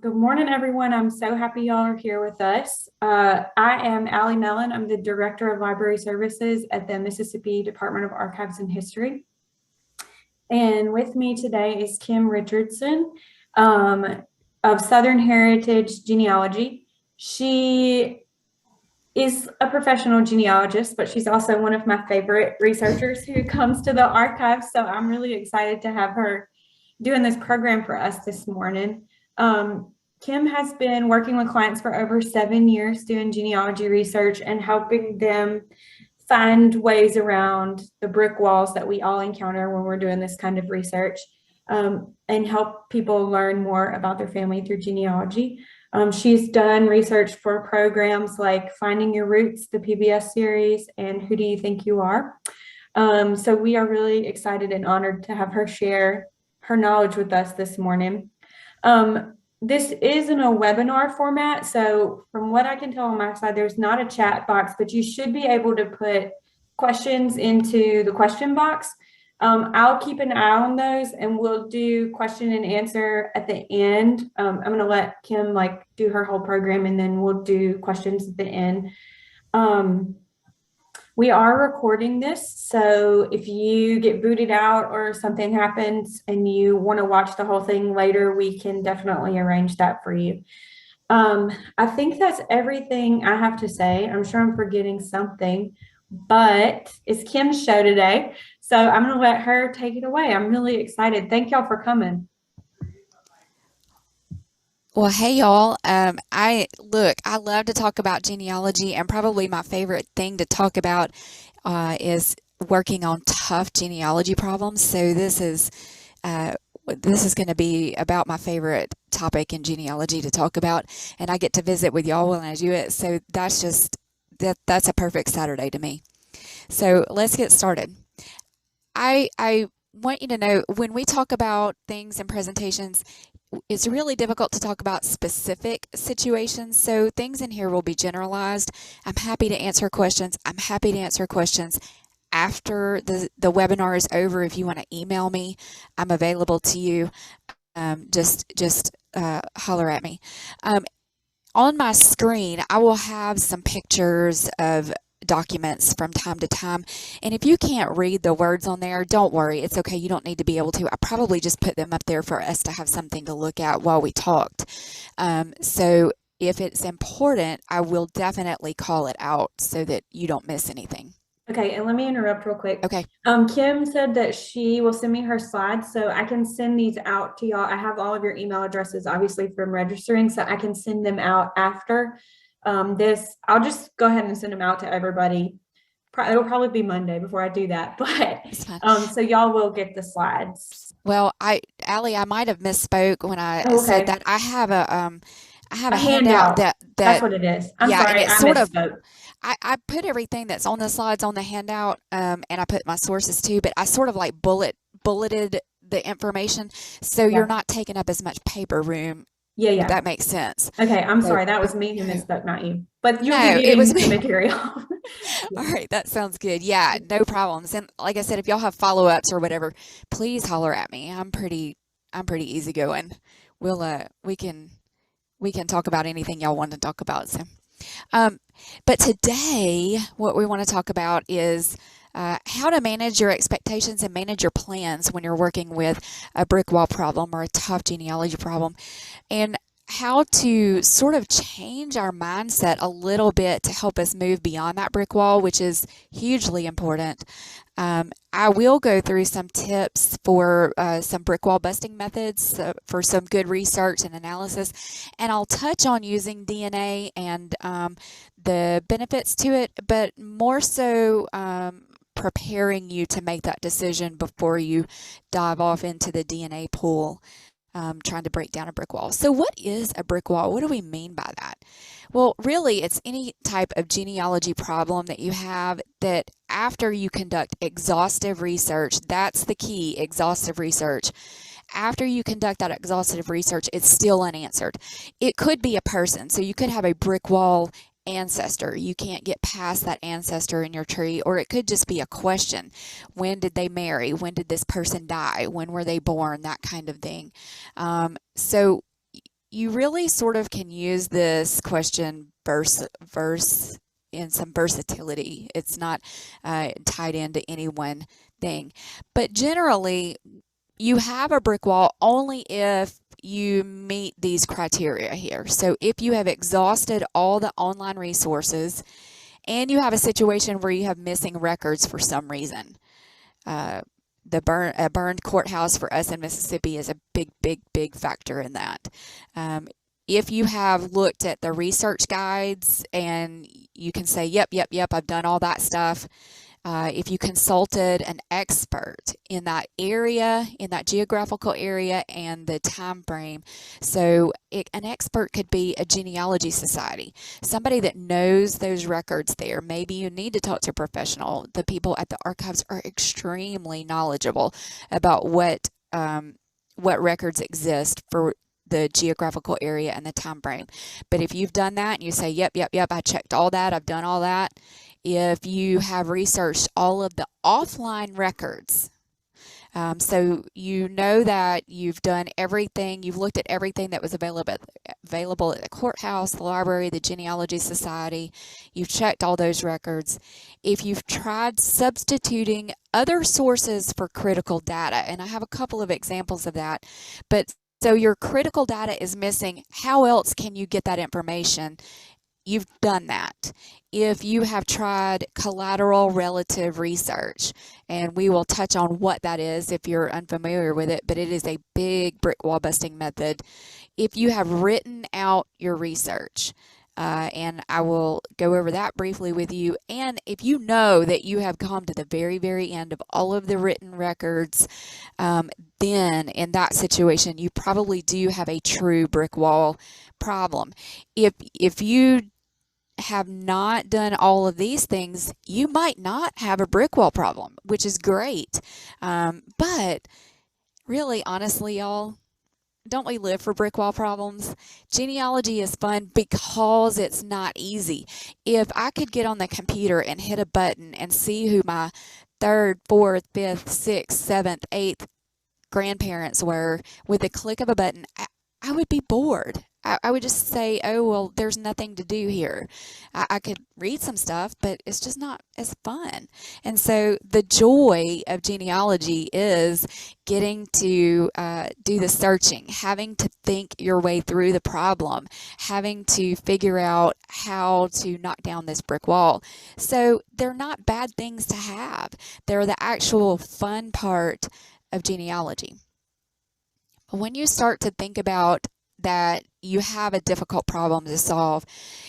Good morning, everyone. I'm so happy y'all are here with us. I am Allie Mellon. I'm the Director of Library Services at the Mississippi Department of Archives and History. And with me today is Kim Richardson of Southern Heritage Genealogy. She is a professional genealogist, but she's also one of my favorite researchers who comes to the archives. So I'm really excited to have her doing this program for us this morning. Kim has been working with clients for over 7 years doing genealogy research and helping them find ways around the brick walls that we all encounter when we're doing this kind of research, and help people learn more about their family through genealogy. She's done research for programs like Finding Your Roots, the PBS series, and Who Do You Think You Are? So we are really excited and honored to have her share her knowledge with us this morning. This is in a webinar format, so from what I can tell on my side, there's not a chat box, but you should be able to put questions into the question box. I'll keep an eye on those, and we'll do question and answer at the end. I'm going to let Kim do her whole program, and then we'll do questions at the end. We are recording this, so if you get booted out or something happens and you want to watch the whole thing later, we can definitely arrange that for you. I think that's everything I have to say. I'm sure I'm forgetting something, but it's Kim's show today, so I'm going to let her take it away. I'm really excited. Thank y'all for coming. Well, hey y'all. I love to talk about genealogy, and probably my favorite thing to talk about is working on tough genealogy problems. So this is going to be about my favorite topic in genealogy to talk about, and I get to visit with y'all when I do it. So that's a perfect Saturday to me. So let's get started. I want you to know, when we talk about things in presentations, it's really difficult to talk about specific situations, so things in here will be generalized. I'm happy to answer questions. I'm happy to answer questions after the webinar is over. If you want to email me, I'm available to you. Just holler at me. On my screen, I will have some pictures of documents from time to time, and if you can't read the words on there, don't worry, it's okay. You don't need to be able to. I probably just put them up there for us to have something to look at while we talked. So if it's important, I will definitely call it out so that you don't miss anything. Okay, and let me interrupt real quick. Okay. Kim said that she will send me her slides, so I can send these out to y'all. I have all of your email addresses, obviously, from registering, so I can send them out after this. I'll just go ahead and send them out to everybody. It'll probably be Monday before I do that, but so y'all will get the slides. Well, Allie, I might have misspoke when I said that. I have a handout that's what it is. I'm sorry, and it's I sort misspoke. I put everything that's on the slides on the handout, and I put my sources too, but I sort of like bulleted the information, so you're not taking up as much paper room. Yeah. If that makes sense. Okay, I'm sorry. That was me who misspoke, not you. But you'll be getting the material. All right, that sounds good. Yeah, no problems. And like I said, if y'all have follow-ups or whatever, please holler at me. I'm pretty easygoing. We can talk about anything y'all want to talk about. So, but today, what we want to talk about is how to manage your expectations and manage your plans when you're working with a brick wall problem or a tough genealogy problem, and how to sort of change our mindset a little bit to help us move beyond that brick wall, which is hugely important. I will go through some tips for some brick wall busting methods for some good research and analysis, and I'll touch on using DNA and the benefits to it, but more so preparing you to make that decision before you dive off into the DNA pool, trying to break down a brick wall. So what is a brick wall? What do we mean by that? Well, really, it's any type of genealogy problem that you have that after you conduct exhaustive research, that's the key, exhaustive research. After you conduct that exhaustive research, it's still unanswered. It could be a person. So you could have a brick wall ancestor. You can't get past that ancestor in your tree, or it could just be a question. When did they marry? When did this person die? When were they born? That kind of thing. So you really sort of can use this question verse in some versatility. It's not tied into any one thing. But generally, you have a brick wall only if you meet these criteria here. So if you have exhausted all the online resources and you have a situation where you have missing records for some reason. A burned courthouse for us in Mississippi is a big factor in that. If you have looked at the research guides and you can say, yep, I've done all that stuff. If you consulted an expert in that area, in that geographical area and the time frame. So an expert could be a genealogy society, somebody that knows those records there. Maybe you need to talk to a professional. The people at the archives are extremely knowledgeable about what records exist for the geographical area and the time frame. But if you've done that and you say, yep, I checked all that, I've done all that. If you have researched all of the offline records, so you know that you've done everything, you've looked at everything that was available at the courthouse, the library, the genealogy society, you've checked all those records. If you've tried substituting other sources for critical data, and I have a couple of examples of that, but so your critical data is missing, how else can you get that information? You've done that. If you have tried collateral relative research, and we will touch on what that is if you're unfamiliar with it, but it is a big brick wall busting method. If you have written out your research, and I will go over that briefly with you, and if you know that you have come to the very end of all of the written records, then in that situation, you probably do have a true brick wall problem. If you have not done all of these things, you might not have a brick wall problem, which is great. But really, honestly, y'all, don't we live for brick wall problems? Genealogy is fun because it's not easy. If I could get on the computer and hit a button and see who my third, fourth, fifth, sixth, seventh, eighth grandparents were with the click of a button, I would be bored. I would just say, oh, well, there's nothing to do here. I could read some stuff, but it's just not as fun. And so the joy of genealogy is getting to do the searching, having to think your way through the problem, having to figure out how to knock down this brick wall. So they're not bad things to have. They're the actual fun part of genealogy. But when you start to think about that you have a difficult problem to solve,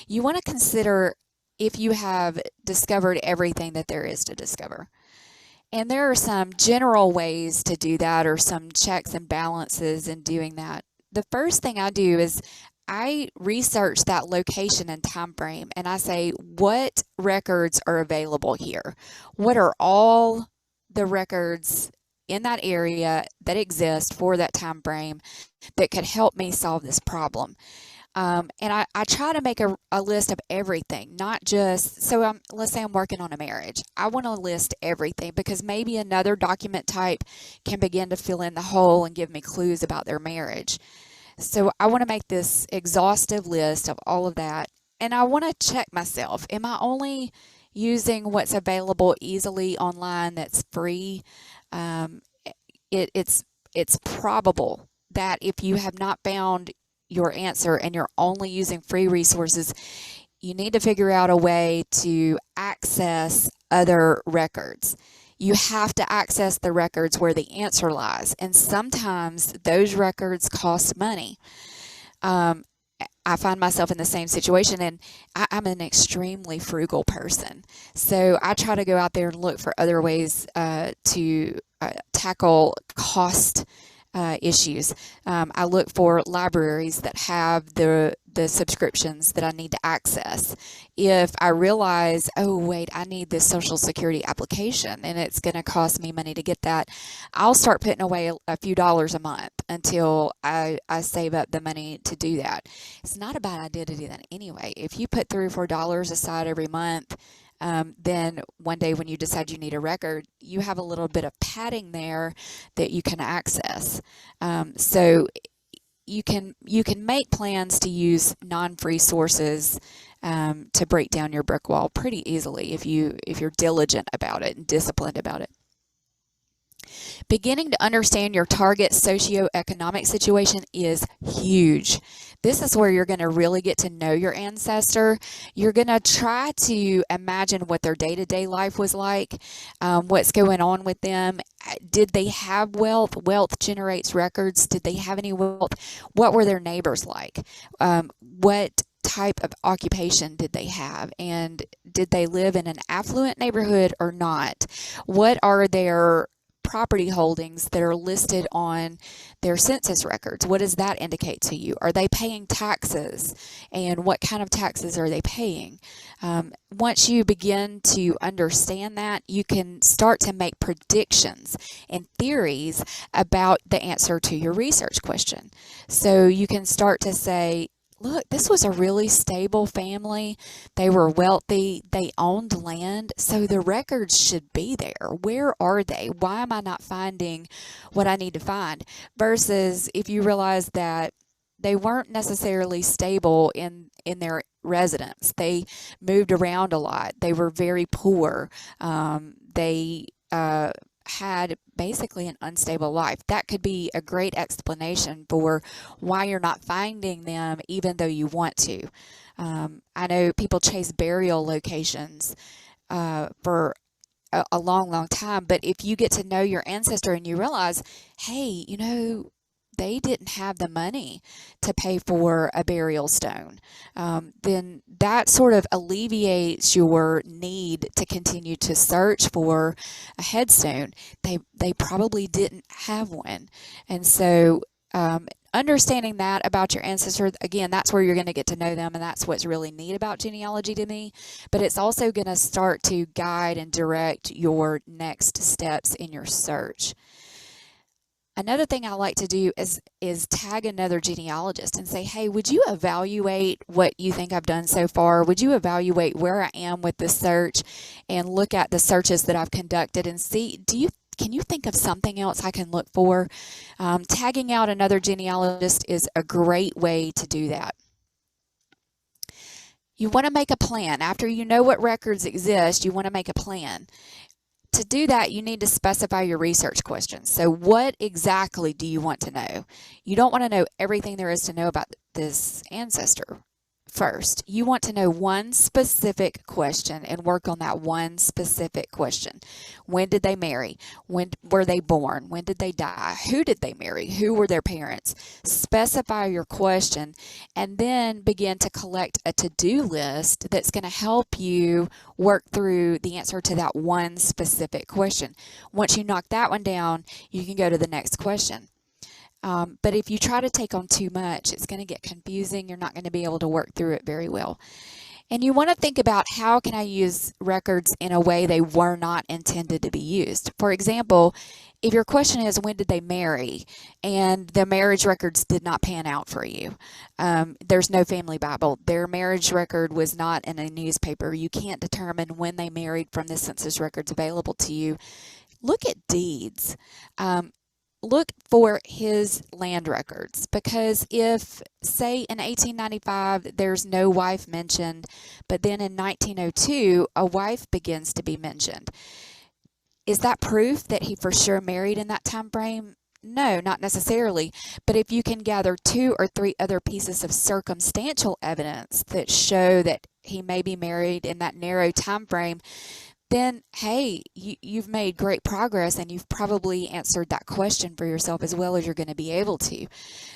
you want to consider if you have discovered everything that there is to discover. And there are some general ways to do that, or some checks and balances in doing that. The first thing I do is I research that location and time frame, and I say, what records are available here? What are all the records in that area that exist for that time frame that could help me solve this problem? And I try to make a list of everything, not just, so let's say I'm working on a marriage. I want to list everything because maybe another document type can begin to fill in the hole and give me clues about their marriage. So I want to make this exhaustive list of all of that. And I want to check myself. Am I only using what's available easily online that's free? It's probable that if you have not found your answer and you're only using free resources, you need to figure out a way to access other records. You have to access the records where the answer lies, and sometimes those records cost money. I find myself in the same situation, and I'm an extremely frugal person. So I try to go out there and look for other ways to tackle cost issues. I look for libraries that have the subscriptions that I need to access. If I realize, oh wait, I need this Social Security application and it's going to cost me money to get that, I'll start putting away a few dollars a month until I save up the money to do that. It's not a bad idea to do that anyway. If you put $3 or $4 aside every month, then one day when you decide you need a record, you have a little bit of padding there that you can access. So you can make plans to use non-free sources to break down your brick wall pretty easily if you're diligent about it and disciplined about it. Beginning to understand your target socioeconomic situation is huge. This is where you're going to really get to know your ancestor. You're going to try to imagine what their day-to-day life was like, what's going on with them. Did they have wealth? Wealth generates records. Did they have any wealth? What were their neighbors like? What type of occupation did they have? And did they live in an affluent neighborhood or not? What are their property holdings that are listed on their census records? What does that indicate to you? Are they paying taxes? And what kind of taxes are they paying? Once you begin to understand that, you can start to make predictions and theories about the answer to your research question. So you can start to say, look, this was a really stable family. They were wealthy. They owned land. So the records should be there. Where are they? Why am I not finding what I need to find? Versus if you realize that they weren't necessarily stable in their residence. They moved around a lot. They were very poor. They had basically an unstable life. That could be a great explanation for why you're not finding them even though you want to. I know people chase burial locations for a long, long time, but if you get to know your ancestor and you realize, hey, you know, they didn't have the money to pay for a burial stone, then that sort of alleviates your need to continue to search for a headstone. They probably didn't have one. And so understanding that about your ancestor, again, that's where you're going to get to know them, and that's what's really neat about genealogy to me. But it's also going to start to guide and direct your next steps in your search. Another thing I like to do is tag another genealogist and say, hey, would you evaluate what you think I've done so far? Would you evaluate where I am with the search and look at the searches that I've conducted and see, can you think of something else I can look for? Tagging out another genealogist is a great way to do that. You want to make a plan. After you know what records exist, you want to make a plan. To do that, you need to specify your research questions. So what exactly do you want to know? You don't want to know everything there is to know about this ancestor. First, you want to know one specific question and work on that one specific question. When did they marry? When were they born? When did they die? Who did they marry? Who were their parents? Specify your question and then begin to collect a to-do list that's going to help you work through the answer to that one specific question. Once you knock that one down, you can go to the next question. But if you try to take on too much, it's going to get confusing. You're not going to be able to work through it very well. And you want to think about, how can I use records in a way they were not intended to be used? For example, if your question is, when did they marry? And the marriage records did not pan out for you. There's no family Bible. Their marriage record was not in a newspaper. You can't determine when they married from the census records available to you. Look at deeds. Look for his land records, because if, say, in 1895 there's no wife mentioned, but then in 1902 a wife begins to be mentioned, is that proof that he for sure married in that time frame? No, not necessarily. But if you can gather 2 or 3 other pieces of circumstantial evidence that show that he may be married in that narrow time frame, then, hey, you've made great progress, and you've probably answered that question for yourself as well as you're going to be able to.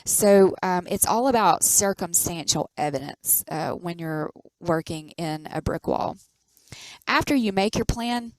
So it's all about circumstantial evidence when you're working in a brick wall. After you make your plan,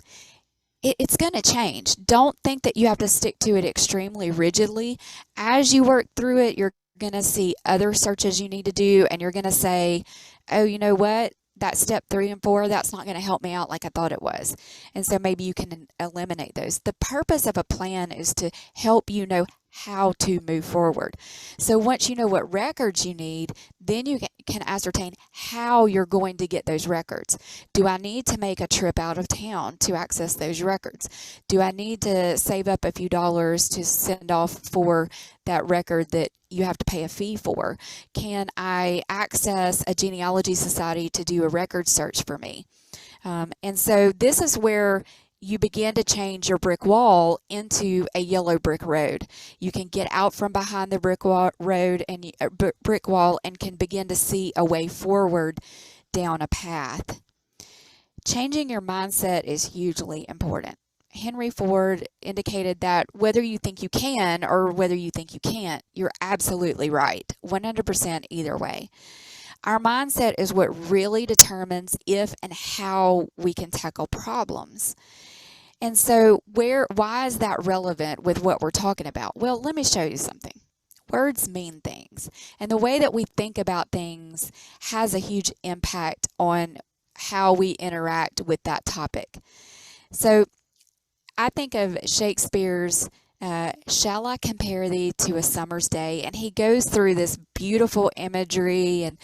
it's going to change. Don't think that you have to stick to it extremely rigidly. As you work through it, you're going to see other searches you need to do, and you're going to say, oh, you know what? That step 3 and 4, that's not going to help me out like I thought it was. And so maybe you can eliminate those. The purpose of a plan is to help you know how to move forward. So once you know what records you need, then you can ascertain how you're going to get those records. Do I need to make a trip out of town to access those records? Do I need to save up a few dollars to send off for that record that you have to pay a fee for? Can I access a genealogy society to do a record search for me? And so this is where you begin to change your brick wall into a yellow brick road. You can get out from behind the brick wall and can begin to see a way forward down a path. Changing your mindset is hugely important. Henry Ford indicated that whether you think you can or whether you think you can't, you're absolutely right, 100% either way. Our mindset is what really determines if and how we can tackle problems. And so why is that relevant with what we're talking about? Well, let me show you something. Words mean things, and the way that we think about things has a huge impact on how we interact with that topic. So I think of Shakespeare's shall I compare thee to a summer's day? And he goes through this beautiful imagery and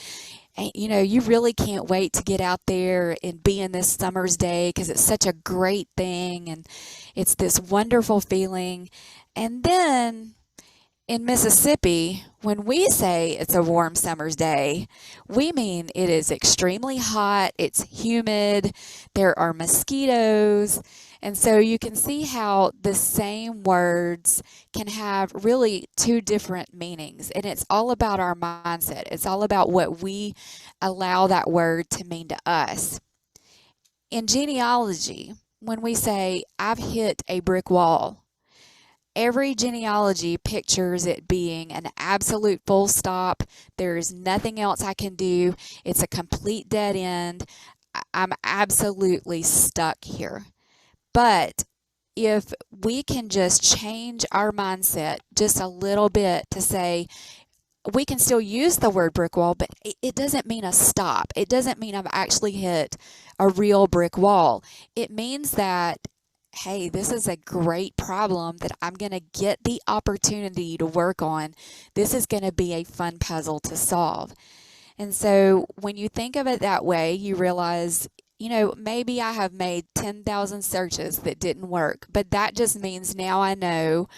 you know, you really can't wait to get out there and be in this summer's day because it's such a great thing and it's this wonderful feeling. And then in Mississippi, when we say it's a warm summer's day, we mean it is extremely hot, it's humid, there are mosquitoes. And so you can see how the same words can have really two different meanings. And it's all about our mindset. It's all about what we allow that word to mean to us. In genealogy, when we say, I've hit a brick wall, every genealogy pictures it being an absolute full stop. There is nothing else I can do. It's a complete dead end. I'm absolutely stuck here. But if we can just change our mindset just a little bit to say, we can still use the word brick wall, but it doesn't mean a stop. It doesn't mean I've actually hit a real brick wall. It means that, hey, this is a great problem that I'm going to get the opportunity to work on. This is going to be a fun puzzle to solve. And so when you think of it that way, you realize, you know, maybe I have made 10,000 searches that didn't work, but that just means now I know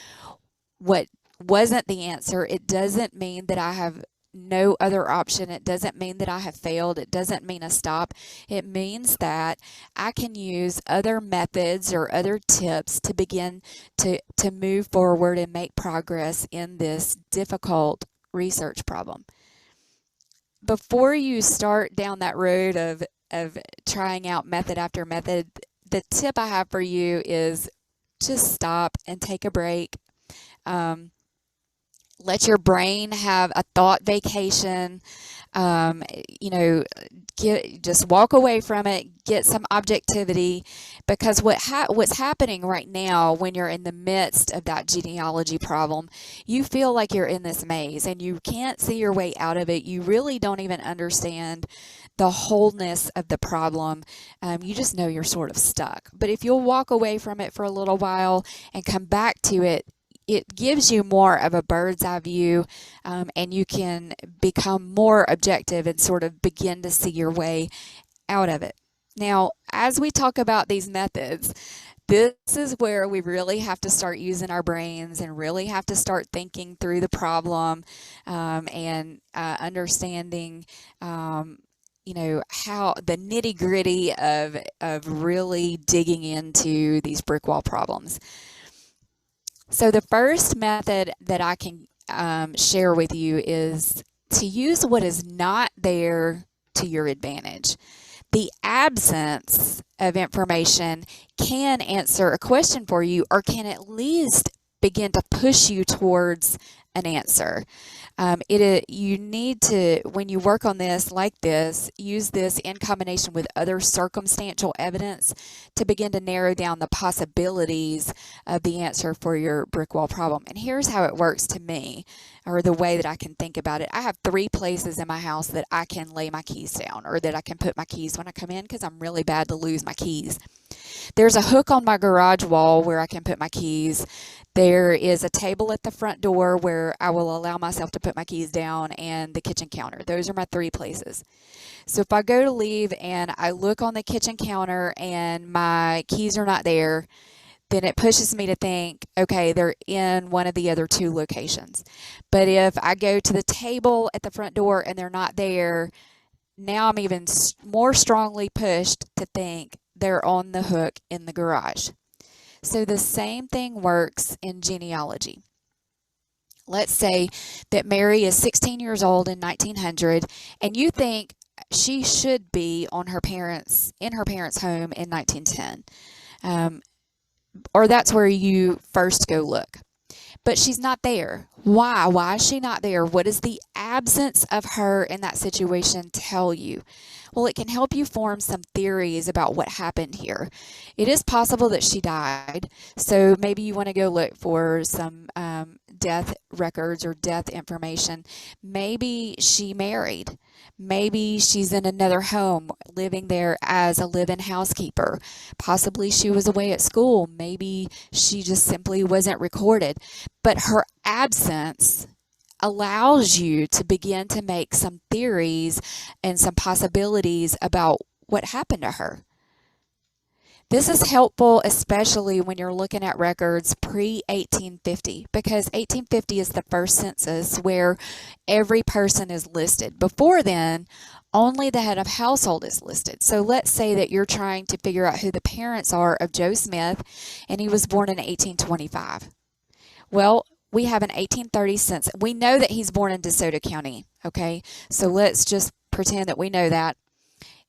what wasn't the answer. It doesn't mean that I have no other option. It doesn't mean that I have failed. It doesn't mean a stop. It means that I can use other methods or other tips to begin to move forward and make progress in this difficult research problem. Before you start down that road of trying out method after method, the tip I have for you is just stop and take a break. Let your brain have a thought vacation. You know, just walk away from it, get some objectivity, because what's happening right now when you're in the midst of that genealogy problem, you feel like you're in this maze and you can't see your way out of it. You really don't even understand the wholeness of the problem. You just know you're sort of stuck. But if you'll walk away from it for a little while and come back to it, it gives you more of a bird's eye view, and you can become more objective and sort of begin to see your way out of it. Now, as we talk about these methods, this is where we really have to start using our brains and really have to start thinking through the problem, and understanding you know, how the nitty-gritty of really digging into these brick wall problems. So the first method that I can share with you is to use what is not there to your advantage. The absence of information can answer a question for you, or can at least begin to push you towards an answer. You need to, when you work on this like this, use this in combination with other circumstantial evidence to begin to narrow down the possibilities of the answer for your brick wall problem. And here's how it works to me, or the way that I can think about it. I have 3 places in my house that I can lay my keys down, or that I can put my keys when I come in, because I'm really bad to lose my keys. There's a hook on my garage wall where I can put my keys. There is a table at the front door where I will allow myself to put my keys down, and the kitchen counter. Those are my 3 places. So if I go to leave and I look on the kitchen counter and my keys are not there, then it pushes me to think, okay, they're in one of the other two locations. But if I go to the table at the front door and they're not there, now I'm even more strongly pushed to think they're on the hook in the garage. So the same thing works in genealogy. Let's say that Mary is 16 years old in 1900, and you think she should be in her parents' home in 1910. Or that's where you first go look. But she's not there. Why? Why is she not there? What does the absence of her in that situation tell you? Well, it can help you form some theories about what happened here. It is possible that she died, so maybe you want to go look for some death records or death information. Maybe she married. Maybe she's in another home, living there as a live-in housekeeper. Possibly she was away at school. Maybe she just simply wasn't recorded. But her absence allows you to begin to make some theories and some possibilities about what happened to her. This is helpful especially when you're looking at records pre-1850, because 1850 is the first census where every person is listed. Before then, only the head of household is listed. So let's say that you're trying to figure out who the parents are of Joe Smith, and he was born in 1825. Well, we have an 1830 census. We know that he's born in DeSoto County, okay? So let's just pretend that we know that.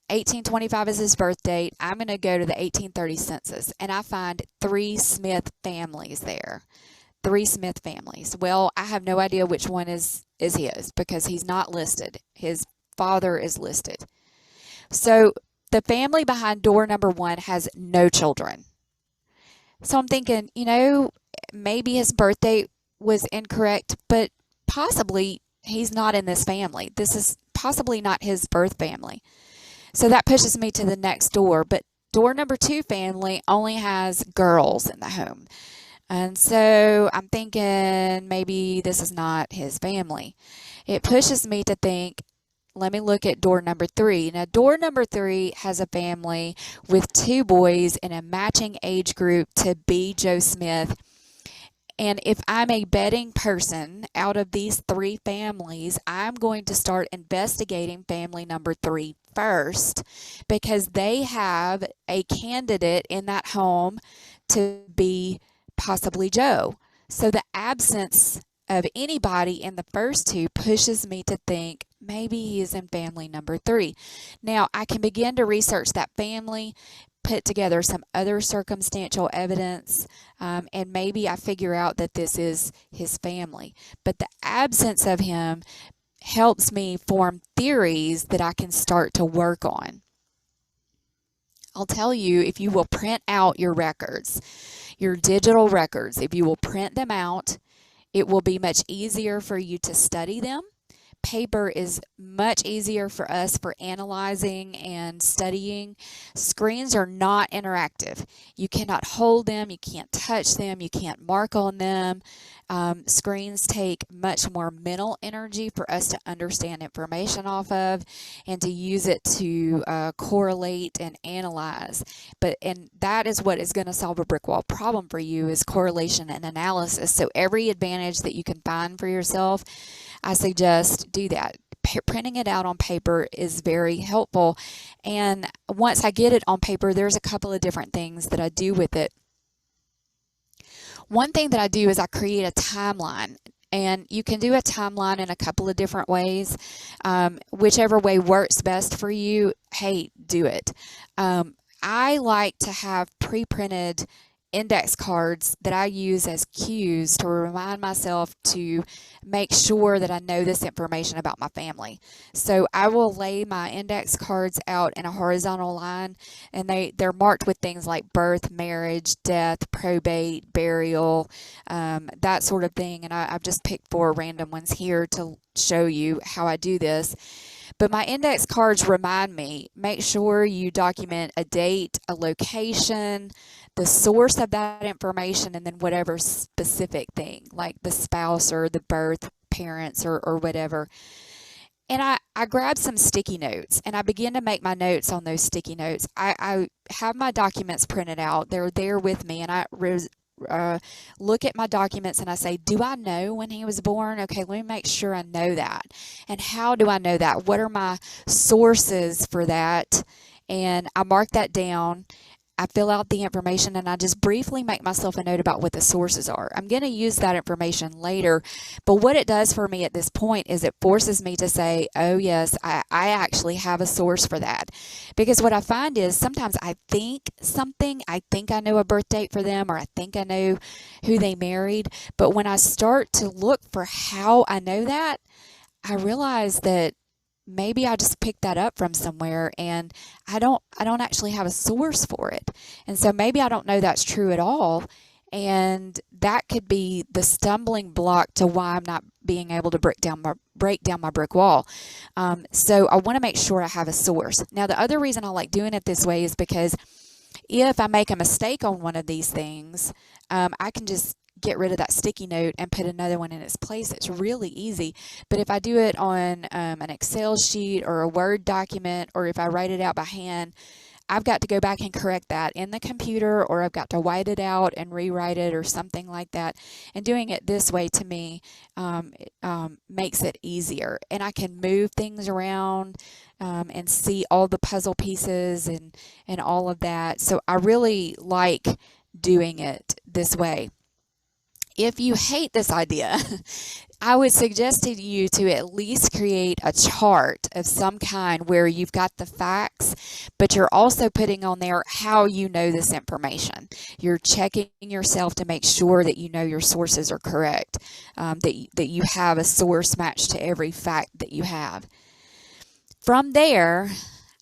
1825 is his birth date. I'm going to go to the 1830 census, and I find 3 Smith families there. 3 Smith families. Well, I have no idea which one is his, because he's not listed. His father is listed. So the family behind door number 1 has no children. So I'm thinking, maybe his birth date was incorrect, but possibly he's not in this family. This is possibly not his birth family. So that pushes me to the next door. But door number 2 family only has girls in the home. And so I'm thinking maybe this is not his family. It pushes me to think, let me look at door number 3. Now, door number 3 has a family with 2 boys in a matching age group to be Joe Smith. And if I'm a betting person out of these 3 families, I'm going to start investigating family number 3 first, because they have a candidate in that home to be possibly Joe. So the absence of anybody in the first 2 pushes me to think maybe he is in family number 3. Now, I can begin to research that family, put together some other circumstantial evidence, and maybe I figure out that this is his family. But the absence of him helps me form theories that I can start to work on. I'll tell you, if you will print out your records, your digital records, if you will print them out, it will be much easier for you to study them. Paper is much easier for us for analyzing and studying. Screens are not interactive. You cannot hold them, you can't touch them, you can't mark on them. Screens take much more mental energy for us to understand information off of and to use it to correlate and analyze. And that is what is going to solve a brick wall problem for you, is correlation and analysis. So every advantage that you can find for yourself, I suggest do that. Printing it out on paper is very helpful. And once I get it on paper, there's a couple of different things that I do with it. One thing that I do is I create a timeline. And you can do a timeline in a couple of different ways. Whichever way works best for you, hey, do it. I like to have pre-printed index cards that I use as cues to remind myself to make sure that I know this information about my family. So I will lay my index cards out in a horizontal line, and they're marked with things like birth, marriage, death, probate, burial, that sort of thing. And I've just picked 4 random ones here to show you how I do this. But my index cards remind me, make sure you document a date, a location, the source of that information, and then whatever specific thing, like the spouse or the birth parents or whatever. And I grabbed some sticky notes and I began to make my notes on those sticky notes. I have my documents printed out. They're there with me, and I look at my documents and I say, do I know when he was born? Okay, let me make sure I know that. And how do I know that? What are my sources for that? And I mark that down. I fill out the information and I just briefly make myself a note about what the sources are. I'm going to use that information later, but what it does for me at this point is it forces me to say, oh yes, I actually have a source for that. Because what I find is sometimes I think something, I think I know a birth date for them, or I think I know who they married, but when I start to look for how I know that, I realize that maybe I just picked that up from somewhere and I don't actually have a source for it. And so maybe I don't know that's true at all. And that could be the stumbling block to why I'm not being able to break down my brick wall. So I want to make sure I have a source. Now, the other reason I like doing it this way is because if I make a mistake on one of these things, I can just get rid of that sticky note and put another one in its place. It's really easy. But if I do it on an Excel sheet or a Word document, or if I write it out by hand, I've got to go back and correct that in the computer, or I've got to white it out and rewrite it or something like that. And doing it this way to me makes it easier. And I can move things around and see all the puzzle pieces and all of that. So I really like doing it this way. If you hate this idea, I would suggest to you to at least create a chart of some kind where you've got the facts, but you're also putting on there how you know this information. You're checking yourself to make sure that you know your sources are correct, that you have a source matched to every fact that you have. From there,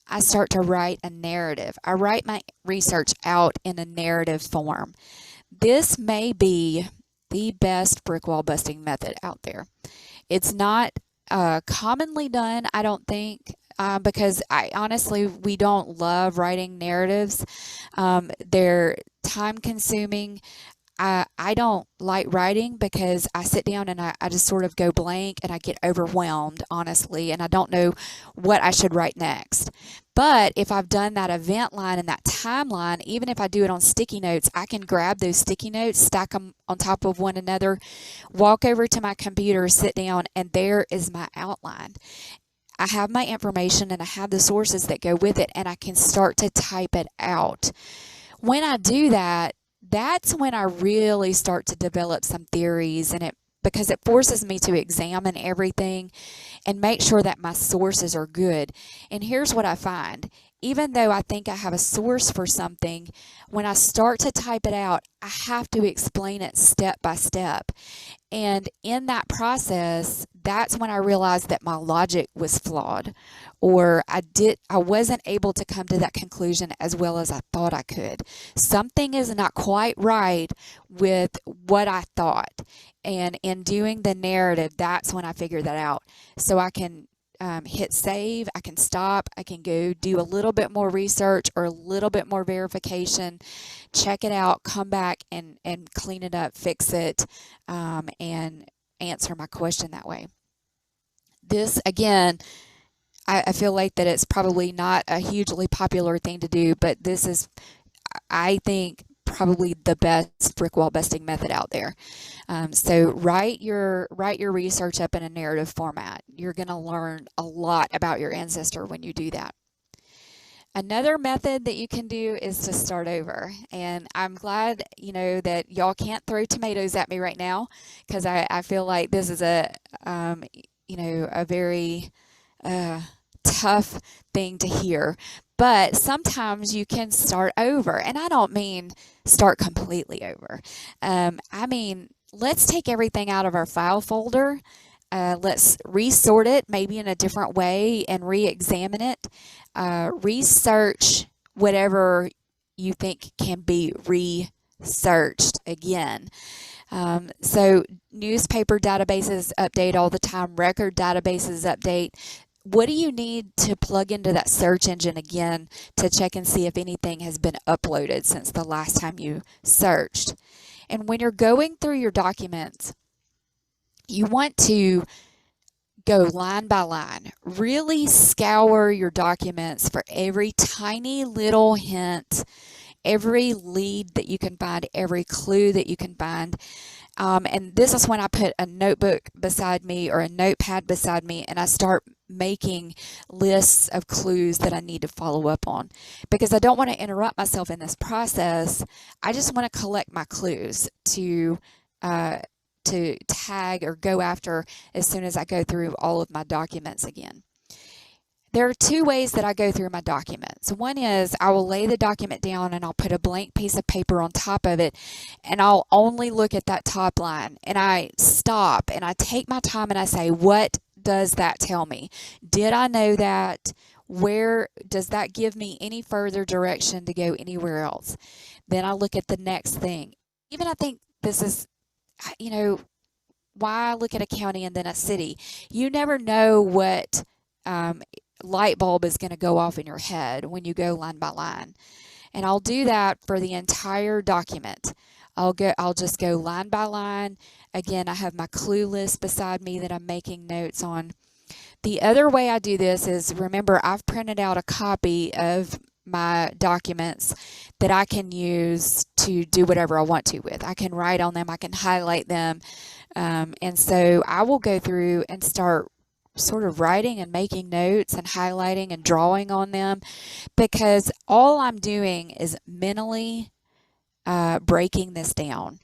I start to write a narrative. I write my research out in a narrative form. This may be the best brick wall busting method out there. It's not commonly done, I don't think, because we don't love writing narratives. They're time consuming. I don't like writing because I sit down and I just sort of go blank and I get overwhelmed, honestly, and I don't know what I should write next. But if I've done that event line and that timeline, even if I do it on sticky notes, I can grab those sticky notes, stack them on top of one another, walk over to my computer, sit down, and there is my outline. I have my information and I have the sources that go with it, and I can start to type it out. When I do that, that's when I really start to develop some theories, and because it forces me to examine everything and make sure that my sources are good. And here's what I find. Even though I think I have a source for something, when I start to type it out, I have to explain it step by step. And in that process, that's when I realized that my logic was flawed, or I wasn't able to come to that conclusion as well as I thought I could. Something is not quite right with what I thought. And in doing the narrative, that's when I figured that out. So I can hit save, I can stop, I can go do a little bit more research or a little bit more verification, check it out, come back and clean it up, fix it, and answer my question that way. This, again, I feel like that it's probably not a hugely popular thing to do, but this is, I think, probably the best brick wall busting method out there. So write your research up in a narrative format. You're going to learn a lot about your ancestor when you do that. Another method that you can do is to start over. And I'm glad, that y'all can't throw tomatoes at me right now, because I feel like this is a very tough thing to hear. But sometimes you can start over. And I don't mean start completely over. I mean, let's take everything out of our file folder. Let's resort it maybe in a different way and re-examine it. Research whatever you think can be researched again. So newspaper databases update all the time, record databases update. What do you need to plug into that search engine again to check and see if anything has been uploaded since the last time you searched? And when you're going through your documents, you want to go line by line. Really scour your documents for every tiny little hint, every lead that you can find, every clue that you can find. And this is when I put a notebook beside me or a notepad beside me, and I start making lists of clues that I need to follow up on, because I don't want to interrupt myself in this process. I just want to collect my clues to tag or go after as soon as I go through all of my documents again. There are two ways that I go through my documents. One is I will lay the document down and I'll put a blank piece of paper on top of it, and I'll only look at that top line, and I stop and I take my time and I say, what does that tell me? Did I know that? Where does that give me any further direction to go anywhere else? Then I look at the next thing. Even I think this is, why I look at a county and then a city. You never know what light bulb is going to go off in your head when you go line by line. And I'll do that for the entire document. I'll just go line by line. Again, I have my clue list beside me that I'm making notes on. The other way I do this is, remember, I've printed out a copy of my documents that I can use to do whatever I want to with. I can write on them, I can highlight them, and so I will go through and start sort of writing and making notes and highlighting and drawing on them, because all I'm doing is mentally breaking this down.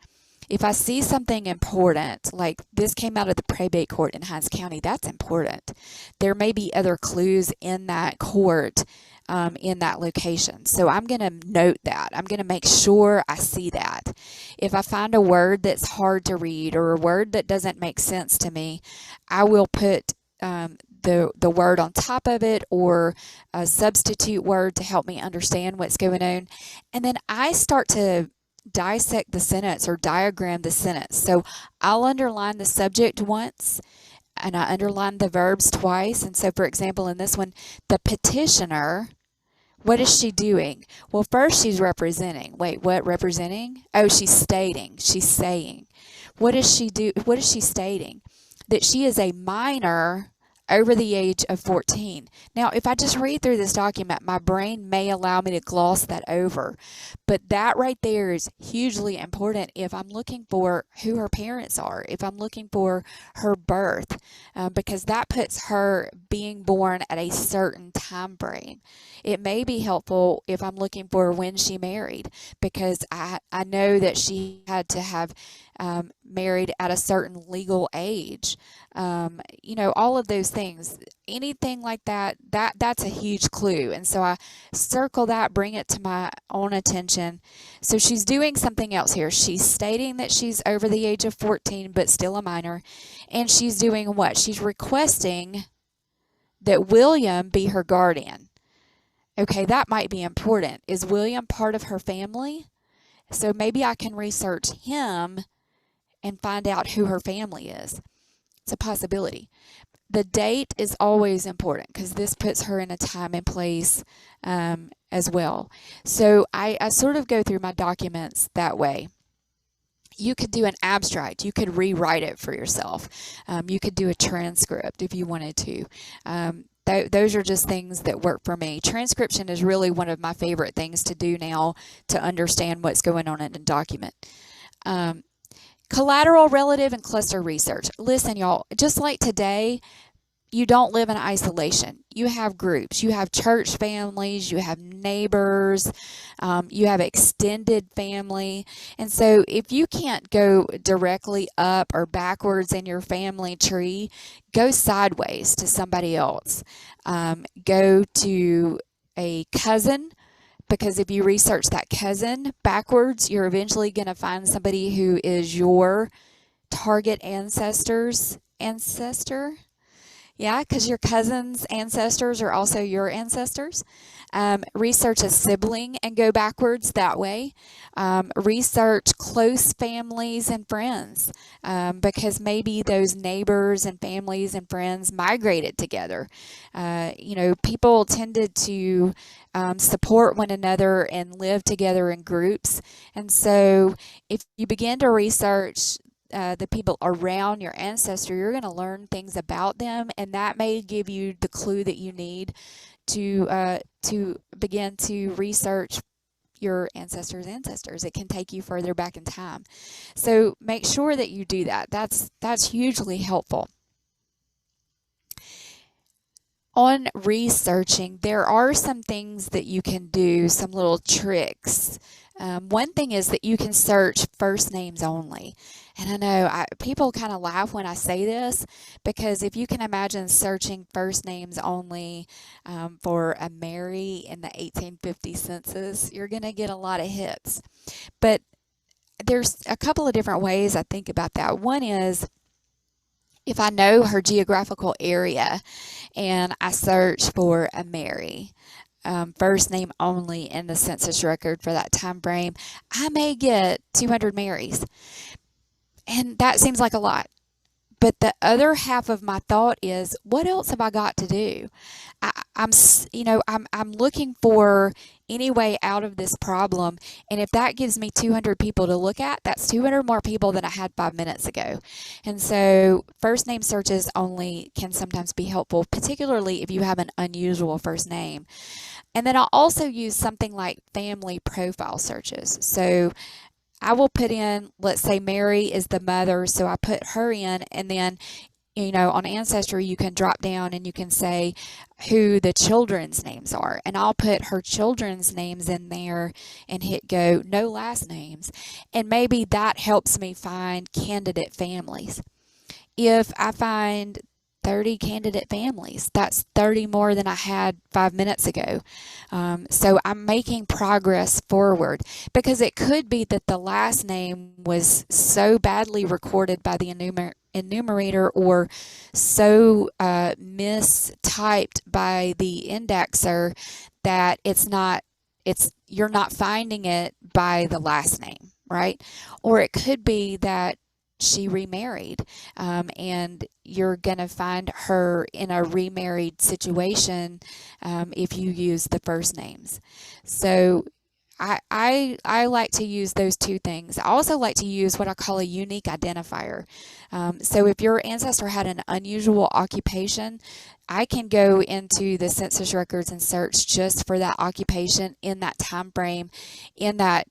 If I see something important, like this came out of the probate court in Hinds County, that's important. There may be other clues in that court, in that location. So I'm going to note that. I'm going to make sure I see that. If I find a word that's hard to read or a word that doesn't make sense to me, I will put the word on top of it, or a substitute word to help me understand what's going on. And then I start to dissect the sentence or diagram the sentence. So I'll underline the subject once and I underline the verbs twice. And so, for example, in this one, the petitioner, what is she doing? Well, first she's representing. Wait, what representing? Oh, she's stating. She's saying. What does she do? What is she stating? That she is a minor over the age of 14. Now, if I just read through this document, my brain may allow me to gloss that over. But that right there is hugely important if I'm looking for who her parents are, if I'm looking for her birth, because that puts her being born at a certain time frame. It may be helpful if I'm looking for when she married, because I know that she had to have married at a certain legal age. All of those things, anything like that's a huge clue. And so I circle that, bring it to my own attention. So she's doing something else here. She's stating that she's over the age of 14, but still a minor. And she's doing what? She's requesting that William be her guardian. Okay, that might be important. Is William part of her family? So maybe I can research him and find out who her family is. It's a possibility. The date is always important because this puts her in a time and place as well. So I sort of go through my documents that way. You could do an abstract. You could rewrite it for yourself. You could do a transcript if you wanted to. Those are just things that work for me. Transcription is really one of my favorite things to do now to understand what's going on in a document. Collateral, relative, and cluster research. Listen, y'all, just like today, you don't live in isolation. You have groups. You have church families. You have neighbors. You have extended family. And so if you can't go directly up or backwards in your family tree, go sideways to somebody else. Go to a cousin, because if you research that cousin backwards, you're eventually going to find somebody who is your target ancestor. Yeah, because your cousin's ancestors are also your ancestors. Research a sibling and go backwards that way. Research close families and friends, because maybe those neighbors and families and friends migrated together. People tended to support one another and live together in groups. And so if you begin to research the people around your ancestor, you're going to learn things about them, and that may give you the clue that you need to begin to research your ancestors' ancestors. It can take you further back in time. So make sure that you do that. That's hugely helpful. On researching, there are some things that you can do, some little tricks. One thing is that you can search first names only. And I know people kind of laugh when I say this, because if you can imagine searching first names only for a Mary in the 1850 census, you're going to get a lot of hits. But there's a couple of different ways I think about that. One is, if I know her geographical area and I search for a Mary, first name only in the census record for that time frame, I may get 200 Marys. And that seems like a lot. But the other half of my thought is, what else have I got to do? I'm looking for any way out of this problem. And if that gives me 200 people to look at, that's 200 more people than I had 5 minutes ago. And so first name searches only can sometimes be helpful, particularly if you have an unusual first name. And then I'll also use something like family profile searches. So I will put in, let's say Mary is the mother, so I put her in, and then, on Ancestry, you can drop down and you can say who the children's names are. And I'll put her children's names in there and hit go, no last names. And maybe that helps me find candidate families. If I find 30 candidate families, that's 30 more than I had 5 minutes ago. So I'm making progress forward, because it could be that the last name was so badly recorded by the enumerator or so mistyped by the indexer that you're not finding it by the last name, right? Or it could be that she remarried, and you're going to find her in a remarried situation if you use the first names. So I like to use those two things. I also like to use what I call a unique identifier. So if your ancestor had an unusual occupation, I can go into the census records and search just for that occupation in that time frame, in that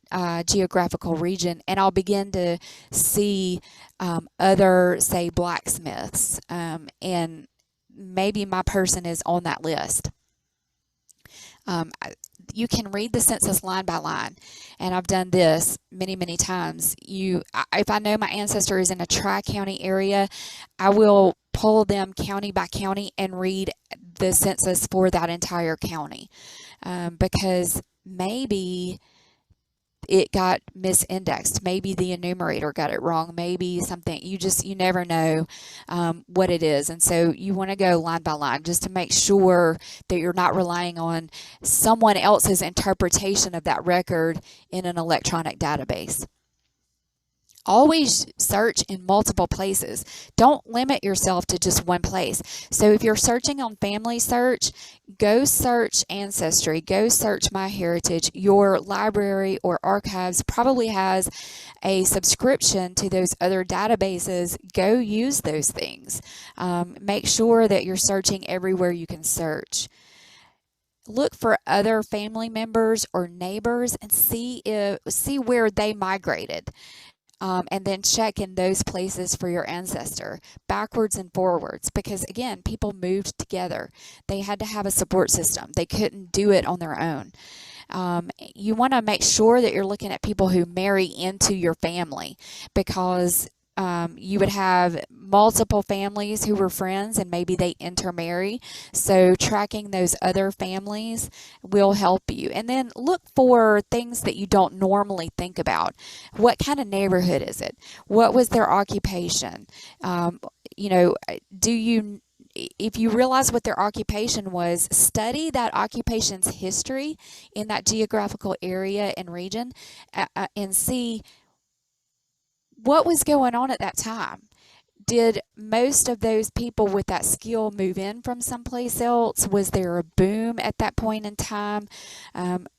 geographical region, and I'll begin to see other, say, blacksmiths, and maybe my person is on that list. You can read the census line by line, and I've done this many, many times. If I know my ancestor is in a tri-county area, I will pull them county by county and read the census for that entire county, because maybe it got misindexed. Maybe the enumerator got it wrong. Maybe something, you never know what it is. And so you want to go line by line just to make sure that you're not relying on someone else's interpretation of that record in an electronic database. Always search in multiple places. Don't limit yourself to just one place. So if you're searching on Family Search, go search Ancestry, go search MyHeritage. Your library or archives probably has a subscription to those other databases. Go use those things. Make sure that you're searching everywhere you can search. Look for other family members or neighbors and see where they migrated. And then check in those places for your ancestor, backwards and forwards, because again, people moved together. They had to have a support system. They couldn't do it on their own. You want to make sure that you're looking at people who marry into your family, because you would have multiple families who were friends and maybe they intermarry. So tracking those other families will help you. And then look for things that you don't normally think about. What kind of neighborhood is it? What was their occupation? If you realize what their occupation was, study that occupation's history in that geographical area and region, and see what was going on at that time. Did most of those people with that skill move in from someplace else? Was there a boom at that point in time?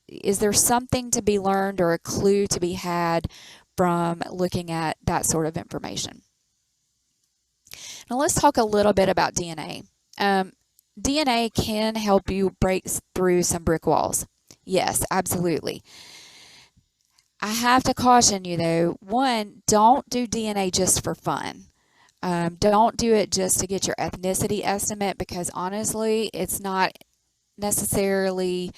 Is there something to be learned or a clue to be had from looking at that sort of information. Now let's talk a little bit about DNA. DNA can help you break through some brick walls. Yes, absolutely. I have to caution you though, one, don't do DNA just for fun. Don't do it just to get your ethnicity estimate, because honestly, it's not necessarily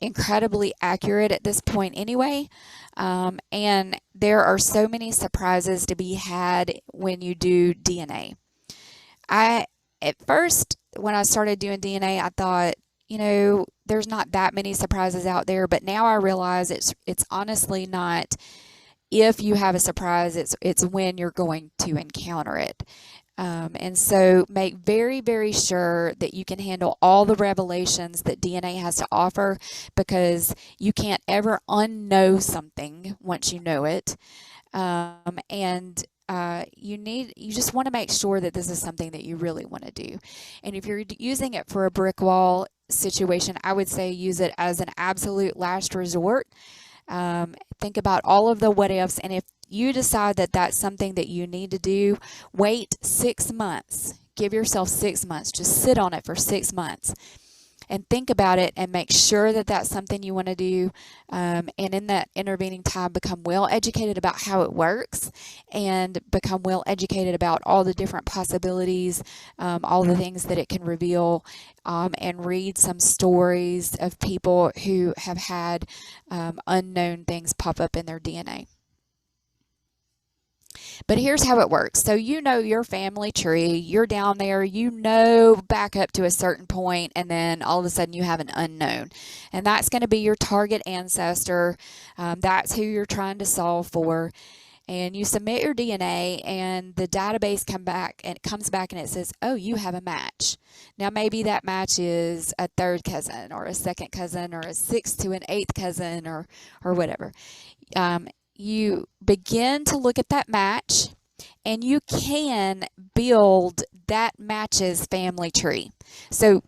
incredibly accurate at this point anyway. And there are so many surprises to be had when you do DNA. At first, when I started doing DNA, I thought, there's not that many surprises out there, but now I realize it's honestly not if you have a surprise, it's when you're going to encounter it. And so make very, very sure that you can handle all the revelations that DNA has to offer, because you can't ever unknow something once you know it. You just want to make sure that this is something that you really want to do. And if you're using it for a brick wall situation, I would say use it as an absolute last resort. Think about all of the what ifs, and if you decide that that's something that you need to do, wait 6 months. Give yourself 6 months. Just sit on it for 6 months and think about it and make sure that that's something you want to do. And in that intervening time, become well educated about how it works and become well educated about all the different possibilities, all the things that it can reveal, and read some stories of people who have had unknown things pop up in their DNA. But here's how it works. So your family tree, you're down there, back up to a certain point, and then all of a sudden you have an unknown. And that's going to be your target ancestor. That's who you're trying to solve for. And you submit your DNA, and the database comes back and it says, oh, you have a match. Now maybe that match is a third cousin or a second cousin or a sixth to an eighth cousin or whatever. You begin to look at that match, and you can build that match's family tree. So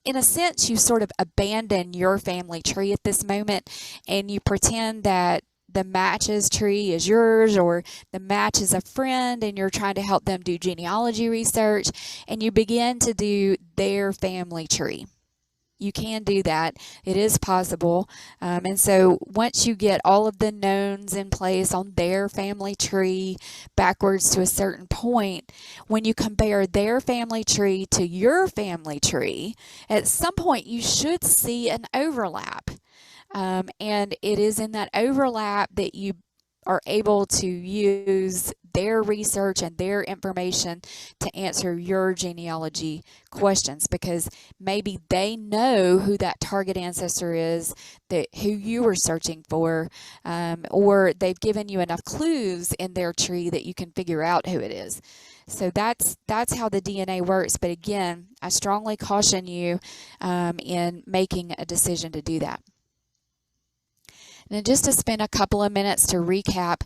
in a sense, you sort of abandon your family tree at this moment, and you pretend that the match's tree is yours, or the match is a friend and you're trying to help them do genealogy research, and you begin to do their family tree. You can do that. It is possible. And so once you get all of the knowns in place on their family tree backwards to a certain point, when you compare their family tree to your family tree, at some point you should see an overlap. And it is in that overlap that you are able to use their research and their information to answer your genealogy questions, because maybe they know who that target ancestor is, who you were searching for, or they've given you enough clues in their tree that you can figure out who it is. So that's how the DNA works. But again, I strongly caution you in making a decision to do that. Now, just to spend a couple of minutes to recap,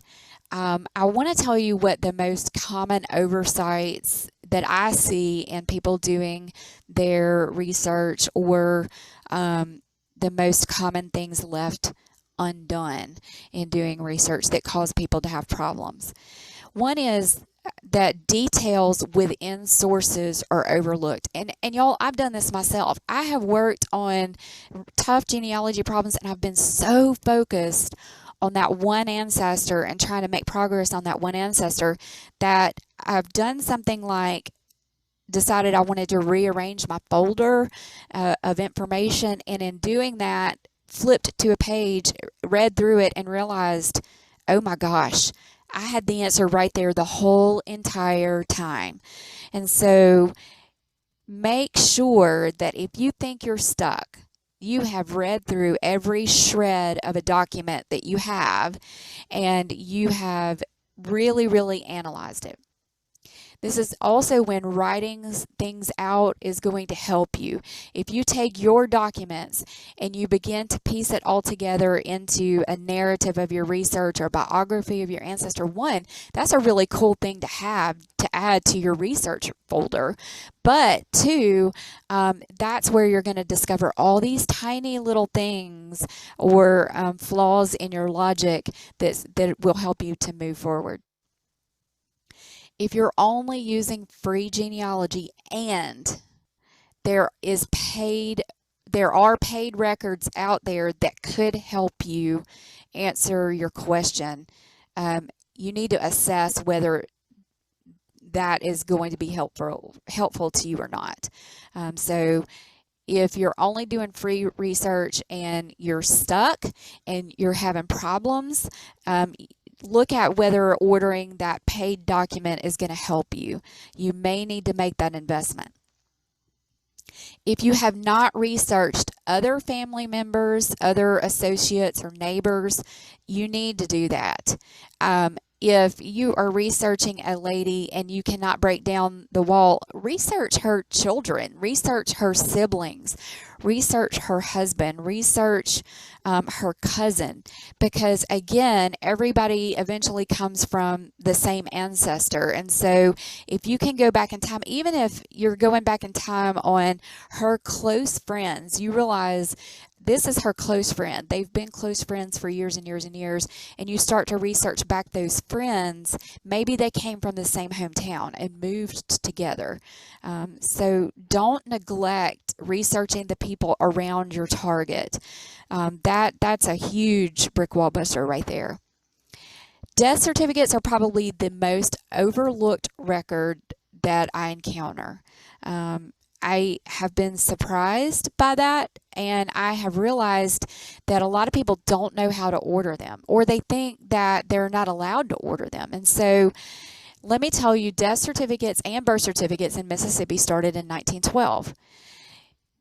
I want to tell you what the most common oversights that I see in people doing their research, or the most common things left undone in doing research that cause people to have problems. One is that details within sources are overlooked. And y'all, I've done this myself. I have worked on tough genealogy problems, and I've been so focused on that one ancestor and trying to make progress on that one ancestor that I've done something like decided I wanted to rearrange my folder of information, and in doing that, flipped to a page, read through it, and realized, oh my gosh, I had the answer right there the whole entire time. And so make sure that if you think you're stuck, you have read through every shred of a document that you have, and you have really, really analyzed it. This is also when writing things out is going to help you. If you take your documents and you begin to piece it all together into a narrative of your research or biography of your ancestor, one, that's a really cool thing to have to add to your research folder. But two, that's where you're going to discover all these tiny little things or flaws in your logic that will help you to move forward. If you're only using free genealogy and there are paid records out there that could help you answer your question, you need to assess whether that is going to be helpful to you or not. So if you're only doing free research and you're stuck and you're having problems, look at whether ordering that paid document is going to help you. You may need to make that investment. If you have not researched other family members, other associates or neighbors, you need to do that. If you are researching a lady and you cannot break down the wall, research her children, research her siblings, research her husband, research her cousin, because again, everybody eventually comes from the same ancestor. And so if you can go back in time, even if you're going back in time on her close friends, you realize this is her close friend. They've been close friends for years and years and years, and you start to research back those friends. Maybe they came from the same hometown and moved together. So don't neglect researching the people around your target. That's a huge brick wall buster right there. Death certificates are probably the most overlooked record that I encounter. I have been surprised by that, and I have realized that a lot of people don't know how to order them, or they think that they're not allowed to order them. And so let me tell you, death certificates and birth certificates in Mississippi started in 1912.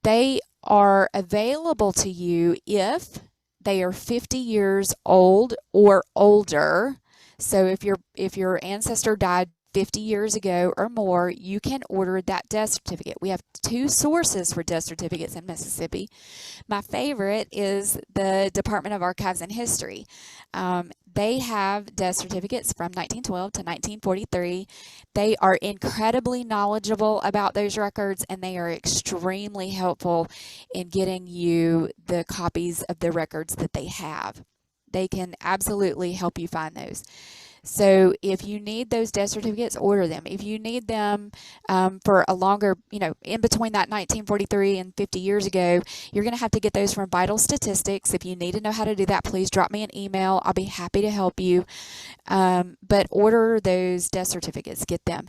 They are available to you if they are 50 years old or older. So if your ancestor died 50 years ago or more, you can order that death certificate. We have two sources for death certificates in Mississippi. My favorite is the Department of Archives and History. They have death certificates from 1912 to 1943. They are incredibly knowledgeable about those records, and they are extremely helpful in getting you the copies of the records that they have. They can absolutely help you find those. So if you need those death certificates, order them. If you need them for a longer, in between that 1943 and 50 years ago, you're going to have to get those from Vital Statistics. If you need to know how to do that, please drop me an email. I'll be happy to help you. But order those death certificates, get them.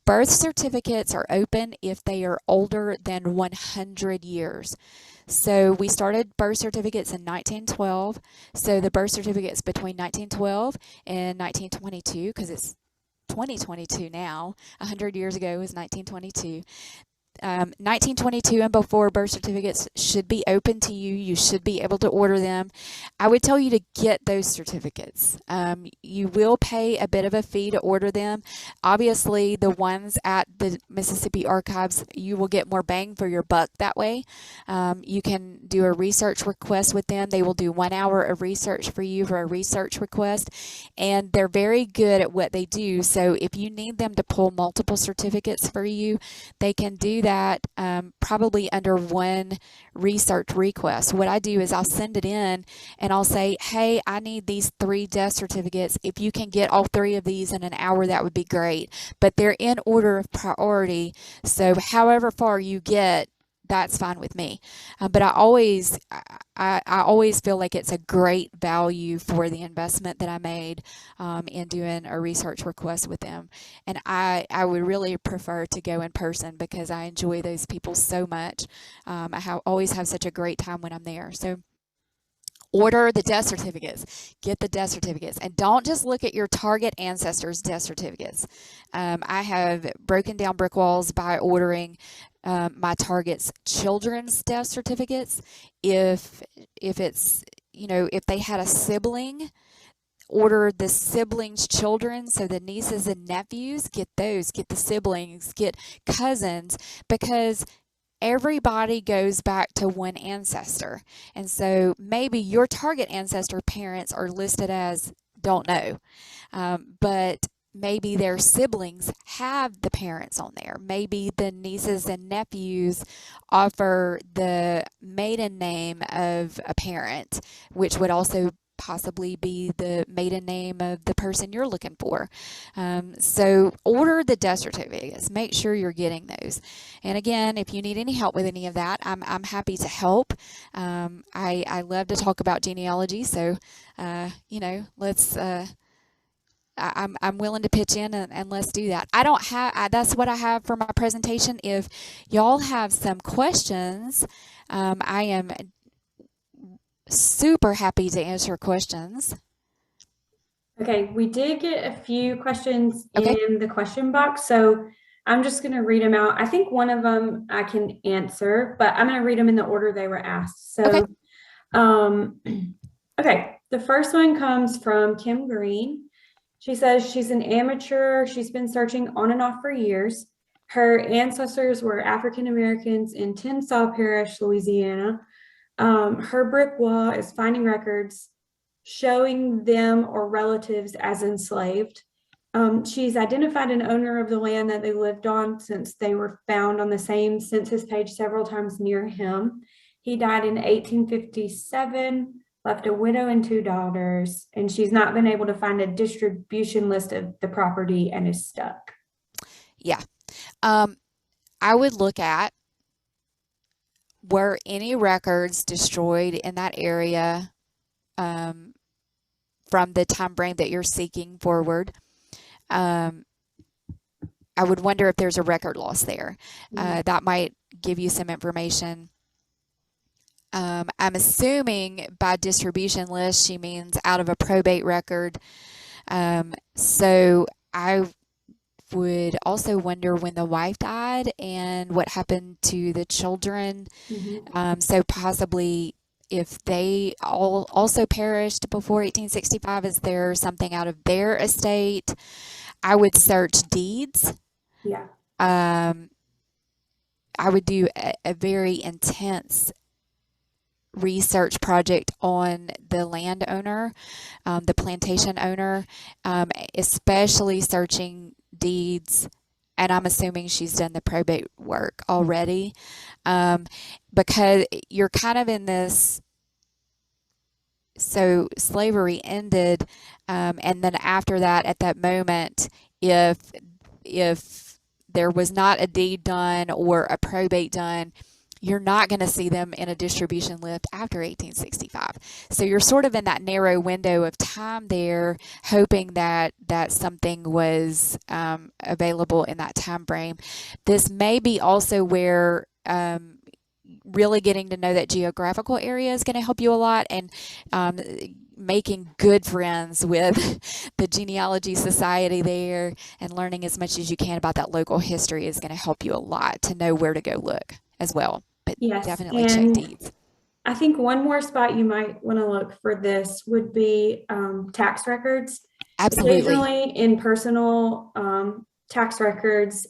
Birth certificates are open if they are older than 100 years. So we started birth certificates in 1912. So the birth certificates between 1912 and 1922, because it's 2022 now. 100 years ago was 1922. 1922 and before birth certificates should be open to you. You should be able to order them. I would tell you to get those certificates. You will pay a bit of a fee to order them. Obviously, the ones at the Mississippi Archives, you will get more bang for your buck that way. You can do a research request with them. They will do 1 hour of research for you for a research request, and they're very good at what they do. So if you need them to pull multiple certificates for you, they can do that probably under one research request. What I do is I'll send it in and I'll say, hey, I need these 3 death certificates. If you can get all 3 of these in an hour, that would be great. But they're in order of priority. So however far you get, that's fine with me. But I always feel like it's a great value for the investment that I made in doing a research request with them. And I would really prefer to go in person because I enjoy those people so much. I always have such a great time when I'm there. So order the death certificates, get the death certificates, and don't just look at your target ancestors' death certificates. I have broken down brick walls by ordering my target's children's death certificates. If it's, if they had a sibling order the siblings' children, so the nieces and nephews, get those, get the siblings, get cousins, because everybody goes back to one ancestor. And so maybe your target ancestor parents are listed as don't know, but maybe their siblings have the parents on there. Maybe the nieces and nephews offer the maiden name of a parent, which would also possibly be the maiden name of the person you're looking for. So order the death certificates. Make sure you're getting those. And again, if you need any help with any of that, I'm happy to help. I love to talk about genealogy, so let's. I'm willing to pitch in and let's do that. I don't have, that's what I have for my presentation. If y'all have some questions, I am super happy to answer questions. Okay, we did get a few questions Okay. in the question box, so I'm just going to read them out. I think one of them I can answer, but I'm going to read them in the order they were asked. So, okay, the first one comes from Kim Green. She says she's an amateur. She's been searching on and off for years. Her ancestors were African Americans in Tensas Parish, Louisiana. Her brick wall is finding records showing them or relatives as enslaved. She's identified an owner of the land that they lived on since they were found on the same census page several times near him. He died in 1857, left a widow and 2 daughters, and she's not been able to find a distribution list of the property and is stuck. Yeah. I would look at, were any records destroyed in that area from the time frame that you're seeking forward? I would wonder if there's a record loss there. That might give you some information. I'm assuming by distribution list, she means out of a probate record. So I would also wonder when the wife died and what happened to the children. So possibly if they all also perished before 1865, is there something out of their estate? I would search deeds. Yeah. I would do a very intense research project on the landowner, the plantation owner, especially searching deeds. And I'm assuming she's done the probate work already, because you're kind of in this. So slavery ended, and then after that, at that moment, if there was not a deed done or a probate done, you're not going to see them in a distribution list after 1865. So you're sort of in that narrow window of time there, hoping that something was available in that time frame. This may be also where really getting to know that geographical area is going to help you a lot, and making good friends with the genealogy society there and learning as much as you can about that local history is going to help you a lot to know where to go look as well. But yes, definitely check deeds. I think one more spot you might want to look for this would be tax records. Absolutely. Occasionally in personal tax records,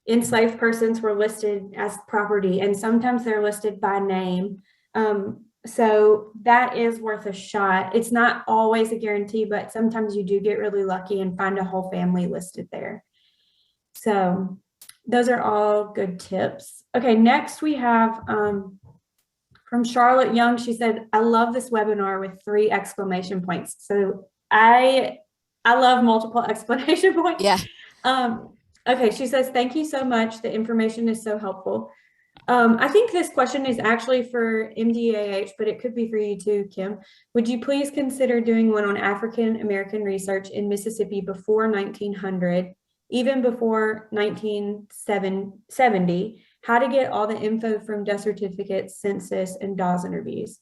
enslaved persons were listed as property, and sometimes they're listed by name. So that is worth a shot. It's not always a guarantee, but sometimes you do get really lucky and find a whole family listed there. So those are all good tips. Okay, next we have from Charlotte Young. She said, I love this webinar with 3 exclamation points. So I love multiple exclamation points. Yeah. Okay, she says, thank you so much. The information is so helpful. I think this question is actually for MDAH, but it could be for you too, Kim. Would you please consider doing one on African American research in Mississippi before 1900, even before 1970, how to get all the info from death certificates, census, and Dawes interviews?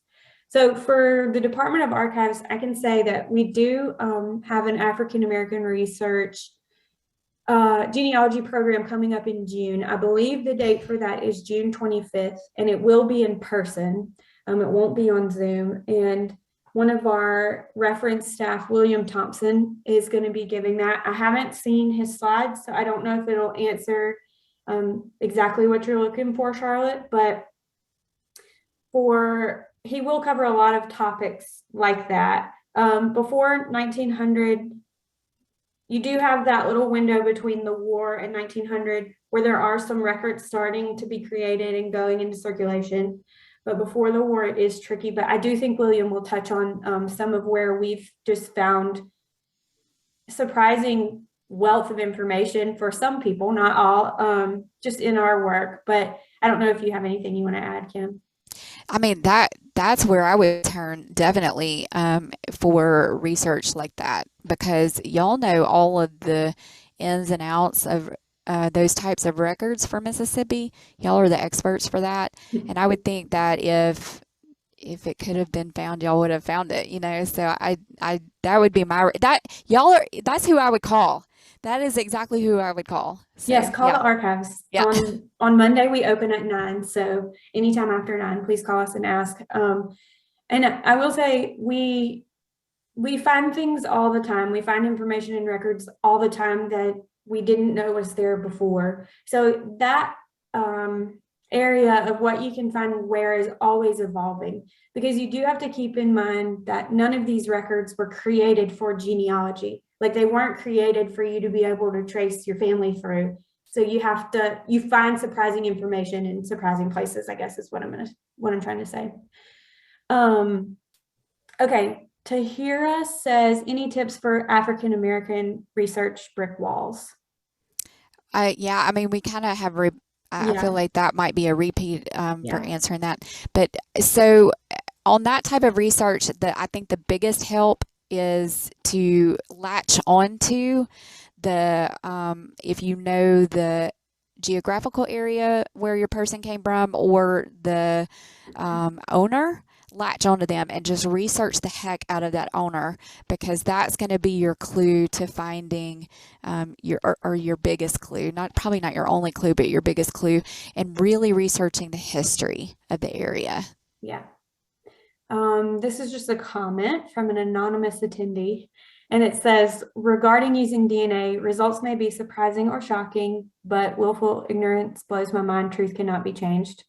So for the Department of Archives, I can say that we do have an African American research genealogy program coming up in June. I believe the date for that is June 25th, and it will be in person. It won't be on Zoom. And one of our reference staff, William Thompson, is going to be giving that. I haven't seen his slides, so I don't know if it'll answer exactly what you're looking for, Charlotte, but he will cover a lot of topics like that. Before 1900, you do have that little window between the war and 1900 where there are some records starting to be created and going into circulation. But before the war, it is tricky. But I do think William will touch on some of where we've just found surprising wealth of information for some people, not all, just in our work. But I don't know if you have anything you want to add, Kim. I mean, that's where I would turn definitely for research like that, because y'all know all of the ins and outs of those types of records for Mississippi. Y'all are the experts for that, and I would think that if it could have been found, y'all would have found it. So I that would be that's who I would call. That is exactly who I would call. So, yes, call yeah. the archives. Yeah. On Monday, we open at 9. So anytime after 9, please call us and ask. And I will say we find things all the time. We find information in records all the time that we didn't know was there before. So that area of what you can find where is always evolving, because you do have to keep in mind that none of these records were created for genealogy. Like, they weren't created for you to be able to trace your family through. So you find surprising information in surprising places, I guess is what I'm trying to say. Okay, Tahira says, any tips for African American research brick walls? Yeah, I mean, we kind of have I feel like that might be a repeat for answering that. But so on that type of research, I think the biggest help is to latch onto if you know the geographical area where your person came from, or the owner, latch onto them and just research the heck out of that owner, because that's going to be your clue to finding your biggest clue. Probably not your only clue, but your biggest clue, and really researching the history of the area. Yeah. This is just a comment from an anonymous attendee, and it says, regarding using DNA, results may be surprising or shocking, but willful ignorance blows my mind. Truth cannot be changed.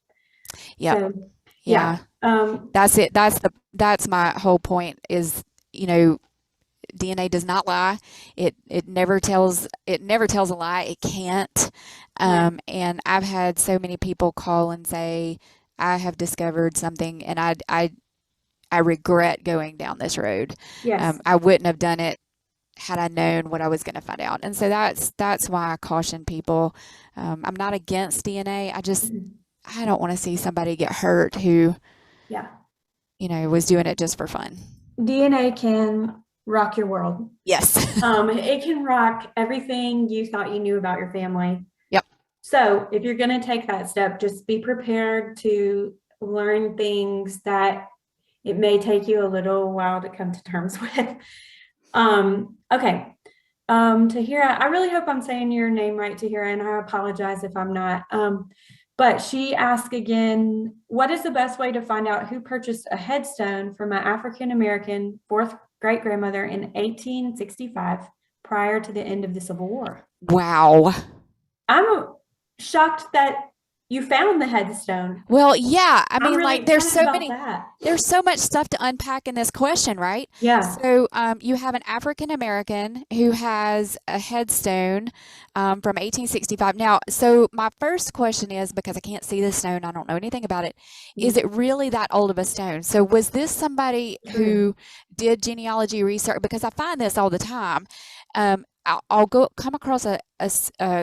Yeah. So, yeah. That's it. That's my whole point is, DNA does not lie. It never tells a lie. It can't. And I've had so many people call and say, I have discovered something, and I regret going down this road. yes. I wouldn't have done it had I known what I was going to find out. And so that's why I caution people. I'm not against DNA. I don't want to see somebody get hurt who, was doing it just for fun. DNA can rock your world. Yes. It can rock everything you thought you knew about your family. Yep. So if you're going to take that step, just be prepared to learn things that it may take you a little while to come to terms with. Okay. Tahira, I really hope I'm saying your name right, Tahira, and I apologize if I'm not. But she asked again, what is the best way to find out who purchased a headstone for my African-American fourth great-grandmother in 1865 prior to the end of the Civil War? Wow. I'm shocked that you found the headstone. Well, yeah. I mean, really there's so much stuff to unpack in this question, right? Yeah. So you have an African American who has a headstone from 1865. Now, so my first question is, because I can't see the stone, I don't know anything about it, is it really that old of a stone? So was this somebody who did genealogy research? Because I find this all the time. I'll come across a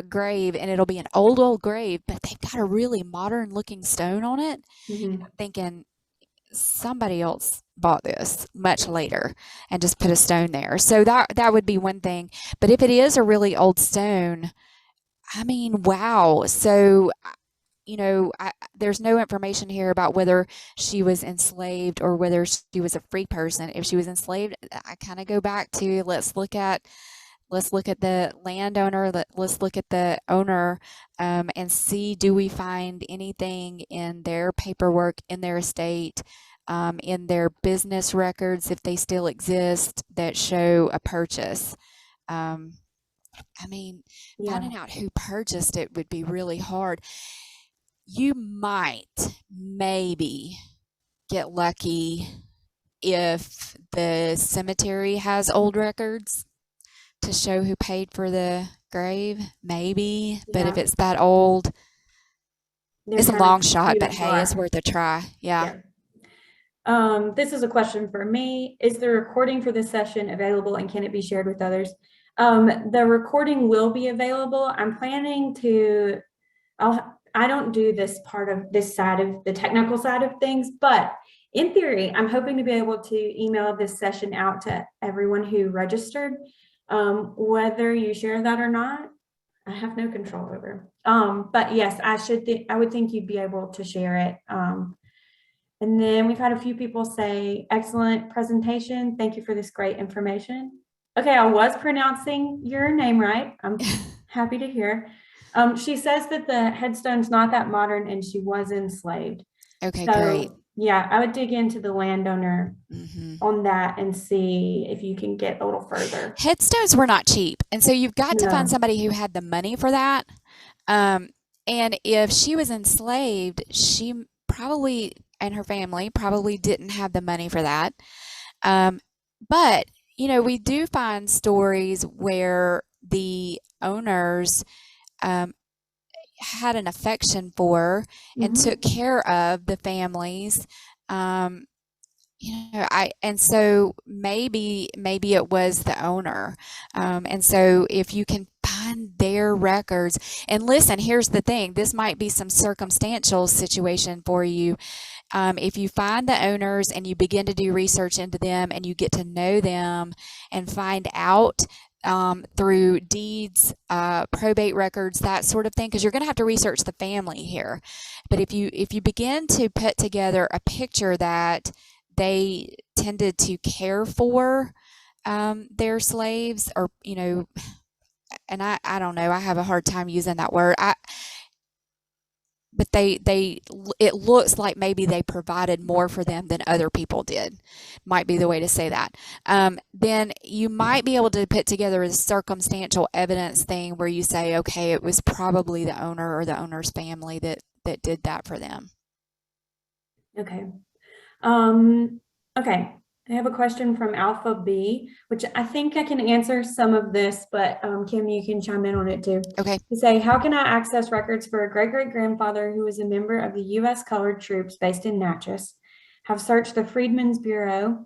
grave, and it'll be an old grave, but they've got a really modern looking stone on it. Mm-hmm. I'm thinking somebody else bought this much later and just put a stone there. So that would be one thing. But if it is a really old stone, I mean, wow. So, there's no information here about whether she was enslaved or whether she was a free person. If she was enslaved, I kind of go back to let's look at the landowner, let's look at the owner, and see, do we find anything in their paperwork, in their estate, in their business records, if they still exist, that show a purchase. I mean, Yeah. finding out who purchased it would be really hard. You might maybe get lucky if the cemetery has old records to show who paid for the grave, maybe. But if Yeah. it's that old, They're it's a kind of long shot, few but and hey, it's far. worth a try. Yeah. This is a question for me. Is the recording for this session available and can it be shared with others? The recording will be available. I'm planning to, I don't do this part of this side of the technical side of things, but in theory, I'm hoping to be able to email this session out to everyone who registered. Whether you share that or not, I have no control over. But yes, I would think you'd be able to share it. And then we've had a few people say, excellent presentation. Thank you for this great information. Okay, I was pronouncing your name right. I'm happy to hear. She says that the headstone's not that modern and she was enslaved. Okay, So, great. yeah, I would dig into the landowner Mm-hmm. on that and see if you can get a little further. Headstones were not cheap. And so you've got to find No. somebody who had the money for that. And if she was enslaved, she probably, and her family probably didn't have the money for that. But, you know, we do find stories where the owners had an affection for and Mhm. took care of the families. You know, and so maybe it was the owner. And so if you can find their records, and listen, here's the thing, this might be some circumstantial situation for you. If you find the owners and you begin to do research into them and you get to know them and find out through deeds, probate records, that sort of thing, because you're going to have to research the family here. But if you begin to put together a picture that they tended to care for their slaves, or, you know, and I don't know, I have a hard time using that word. But it looks like maybe they provided more for them than other people did, might be the way to say that. Then you might be able to put together a circumstantial evidence thing where you say, okay, it was probably the owner or the owner's family that did that for them. Okay. Okay. I have a question from Alpha B, which I think I can answer some of this, but Kim, you can chime in on it too. Okay. To say, how can I access records for a great-great-grandfather who was a member of the U.S. Colored Troops based in Natchez? Have searched the Freedmen's Bureau.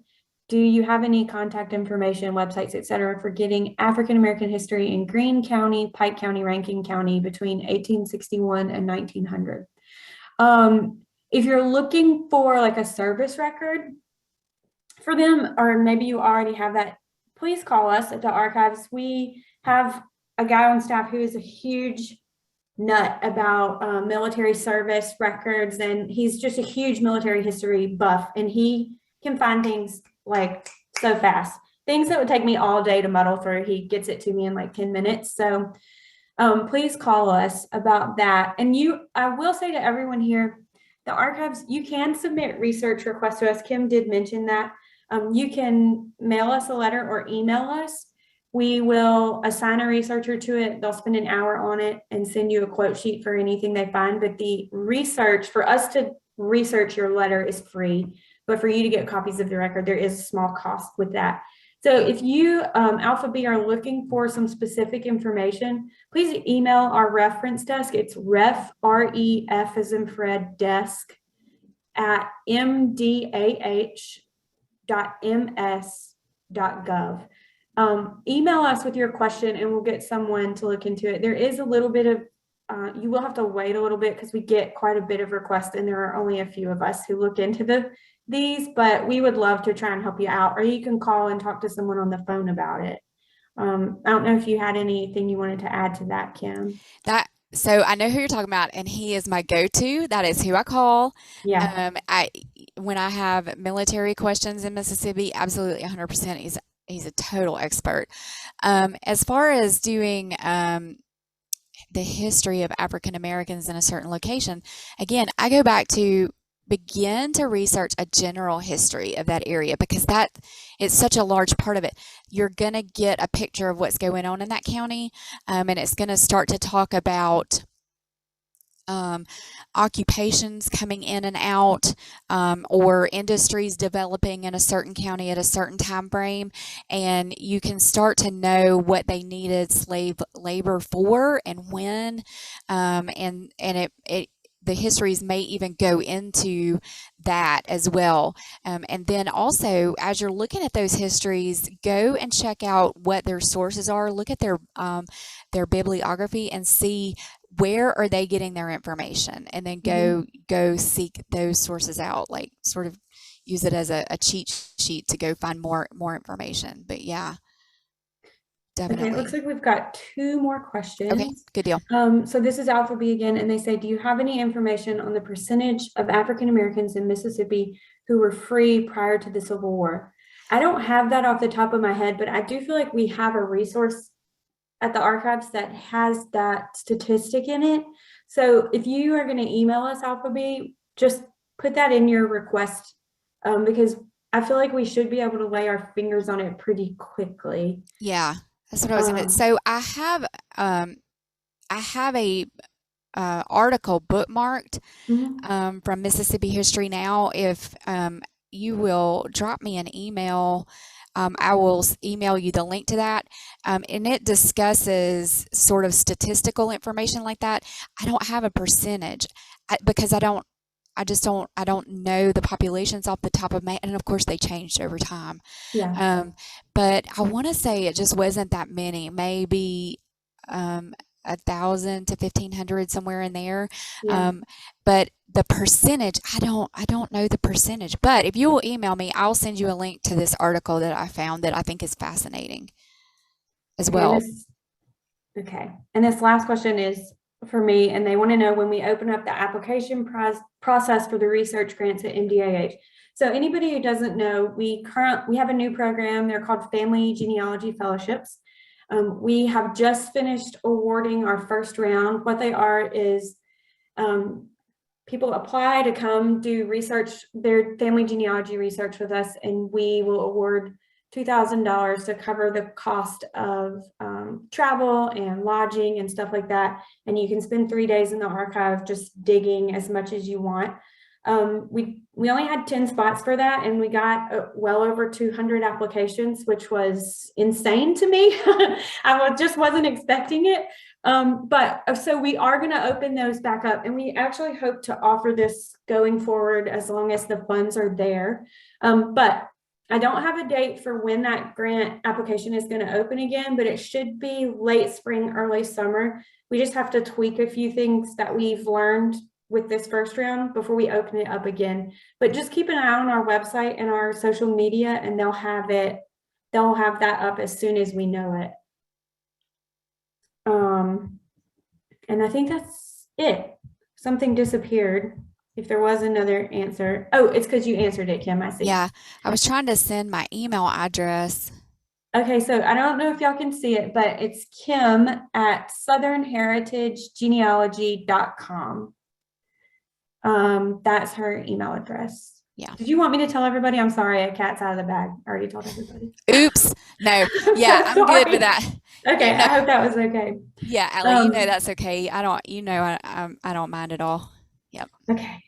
Do you have any contact information, websites, etc., for getting African American history in Greene County, Pike County, Rankin County between 1861 and 1900? If you're looking for like a service record for them, or maybe you already have that, please call us at the archives. We have a guy on staff who is a huge nut about military service records, and he's just a huge military history buff, and he can find things like so fast. Things that would take me all day to muddle through, he gets it to me in like 10 minutes. So please call us about that. And I will say to everyone here, the archives, you can submit research requests to us. Kim did mention that. You can mail us a letter or email us. We will assign a researcher to it. They'll spend an hour on it and send you a quote sheet for anything they find. But the research, for us to research your letter, is free. But for you to get copies of the record, there is a small cost with that. So if you, Alpha B, are looking for some specific information, please email our reference desk. It's ref, R-E-F as in Fred, desk at mdah.ms.gov. Email us with your question and we'll get someone to look into it. There is a little bit of, you will have to wait a little bit because we get quite a bit of requests and there are only a few of us who look into these, but we would love to try and help you out, or you can call and talk to someone on the phone about it. I don't know if you had anything you wanted to add to that, Kim. So I know who you're talking about, and he is my go-to. That is who I call. Yeah. When I have military questions in Mississippi, absolutely 100%. He's a total expert. As far as doing the history of African Americans in a certain location, again, I go back to begin to research a general history of that area, because that is such a large part of it. You're going to get a picture of what's going on in that county, and it's going to start to talk about occupations coming in and out, or industries developing in a certain county at a certain time frame, and you can start to know what they needed slave labor for and when, and the histories may even go into that as well. And then also, as you're looking at those histories, go and check out what their sources are. Look at their bibliography and see where are they getting their information, and then go seek those sources out, like sort of use it as a cheat sheet to go find more information. But yeah, definitely. Okay, it looks like we've got 2 more questions. Okay, good deal. So this is Alpha B again, and they say, do you have any information on the percentage of African Americans in Mississippi who were free prior to the Civil War? I don't have that off the top of my head, but I do feel like we have a resource at the archives that has that statistic in it. So if you are going to email us, Alpha B, just put that in your request, because I feel like we should be able to lay our fingers on it pretty quickly. Yeah, that's what I was going to. So I have a article bookmarked from Mississippi History Now. If you will drop me an email, I will email you the link to that, and it discusses sort of statistical information like that. I don't have a percentage because I don't know the populations off the top of my, and of course they changed over time. Yeah. But I want to say it just wasn't that many, maybe 1,000 to 1,500, somewhere in there. Yeah. But the percentage, I don't know the percentage. But if you will email me, I'll send you a link to this article that I found that I think is fascinating as well. Okay. And this last question is for me, and they want to know when we open up the application process for the research grants at MDAH. So anybody who doesn't know, we have a new program. They're called Family Genealogy Fellowships. We have just finished awarding our first round. What they are is people apply to come do research, their family genealogy research with us, and we will award $2,000 to cover the cost of travel and lodging and stuff like that. And you can spend 3 days in the archive just digging as much as you want. We only had 10 spots for that, and we got well over 200 applications, which was insane to me. I just wasn't expecting it. But so we are going to open those back up, and we actually hope to offer this going forward as long as the funds are there. But I don't have a date for when that grant application is going to open again, but it should be late spring, early summer. We just have to tweak a few things that we've learned with this first round before we open it up again. But just keep an eye on our website and our social media, and they'll have that up as soon as we know it. And I think that's it. Something disappeared. If there was another answer. Oh, it's because you answered it, Kim, I see. Yeah, I was trying to send my email address. Okay, so I don't know if y'all can see it, but it's Kim at southernheritagegenealogy.com. That's her email address. Yeah. Did you want me to tell everybody? I'm sorry, a cat's out of the bag. I already told everybody. Oops. No. Yeah, I'm good with that. Okay, I hope that was okay. Yeah, Allie, that's okay. I don't mind at all. Yep. Okay.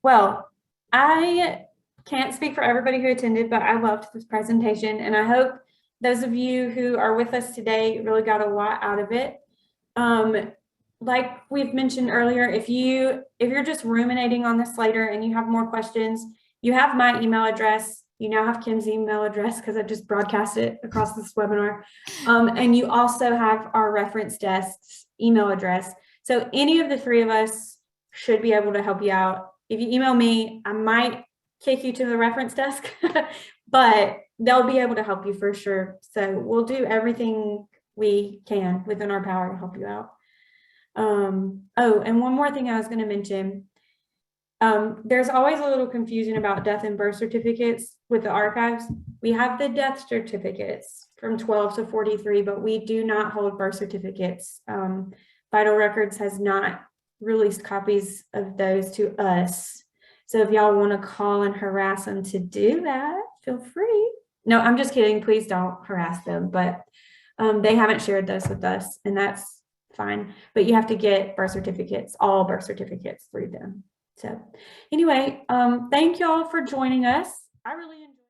Well, I can't speak for everybody who attended, but I loved this presentation, and I hope those of you who are with us today really got a lot out of it. Like we've mentioned earlier, if you're just ruminating on this later and you have more questions, you have my email address. You now have Kim's email address because I just broadcast it across this webinar. And you also have our reference desk's email address. So any of the 3 of us should be able to help you out. If you email me, I might kick you to the reference desk, but they'll be able to help you for sure. So we'll do everything we can within our power to help you out. Oh, and one more thing I was going to mention. There's always a little confusion about death and birth certificates with the archives. We have the death certificates from 12 to 43, but we do not hold birth certificates. Vital Records has not released copies of those to us. So if y'all want to call and harass them to do that, feel free. No, I'm just kidding. Please don't harass them. But they haven't shared those with us, and that's fine. But you have to get birth certificates, all birth certificates through them. So anyway, thank y'all for joining us. I really enjoyed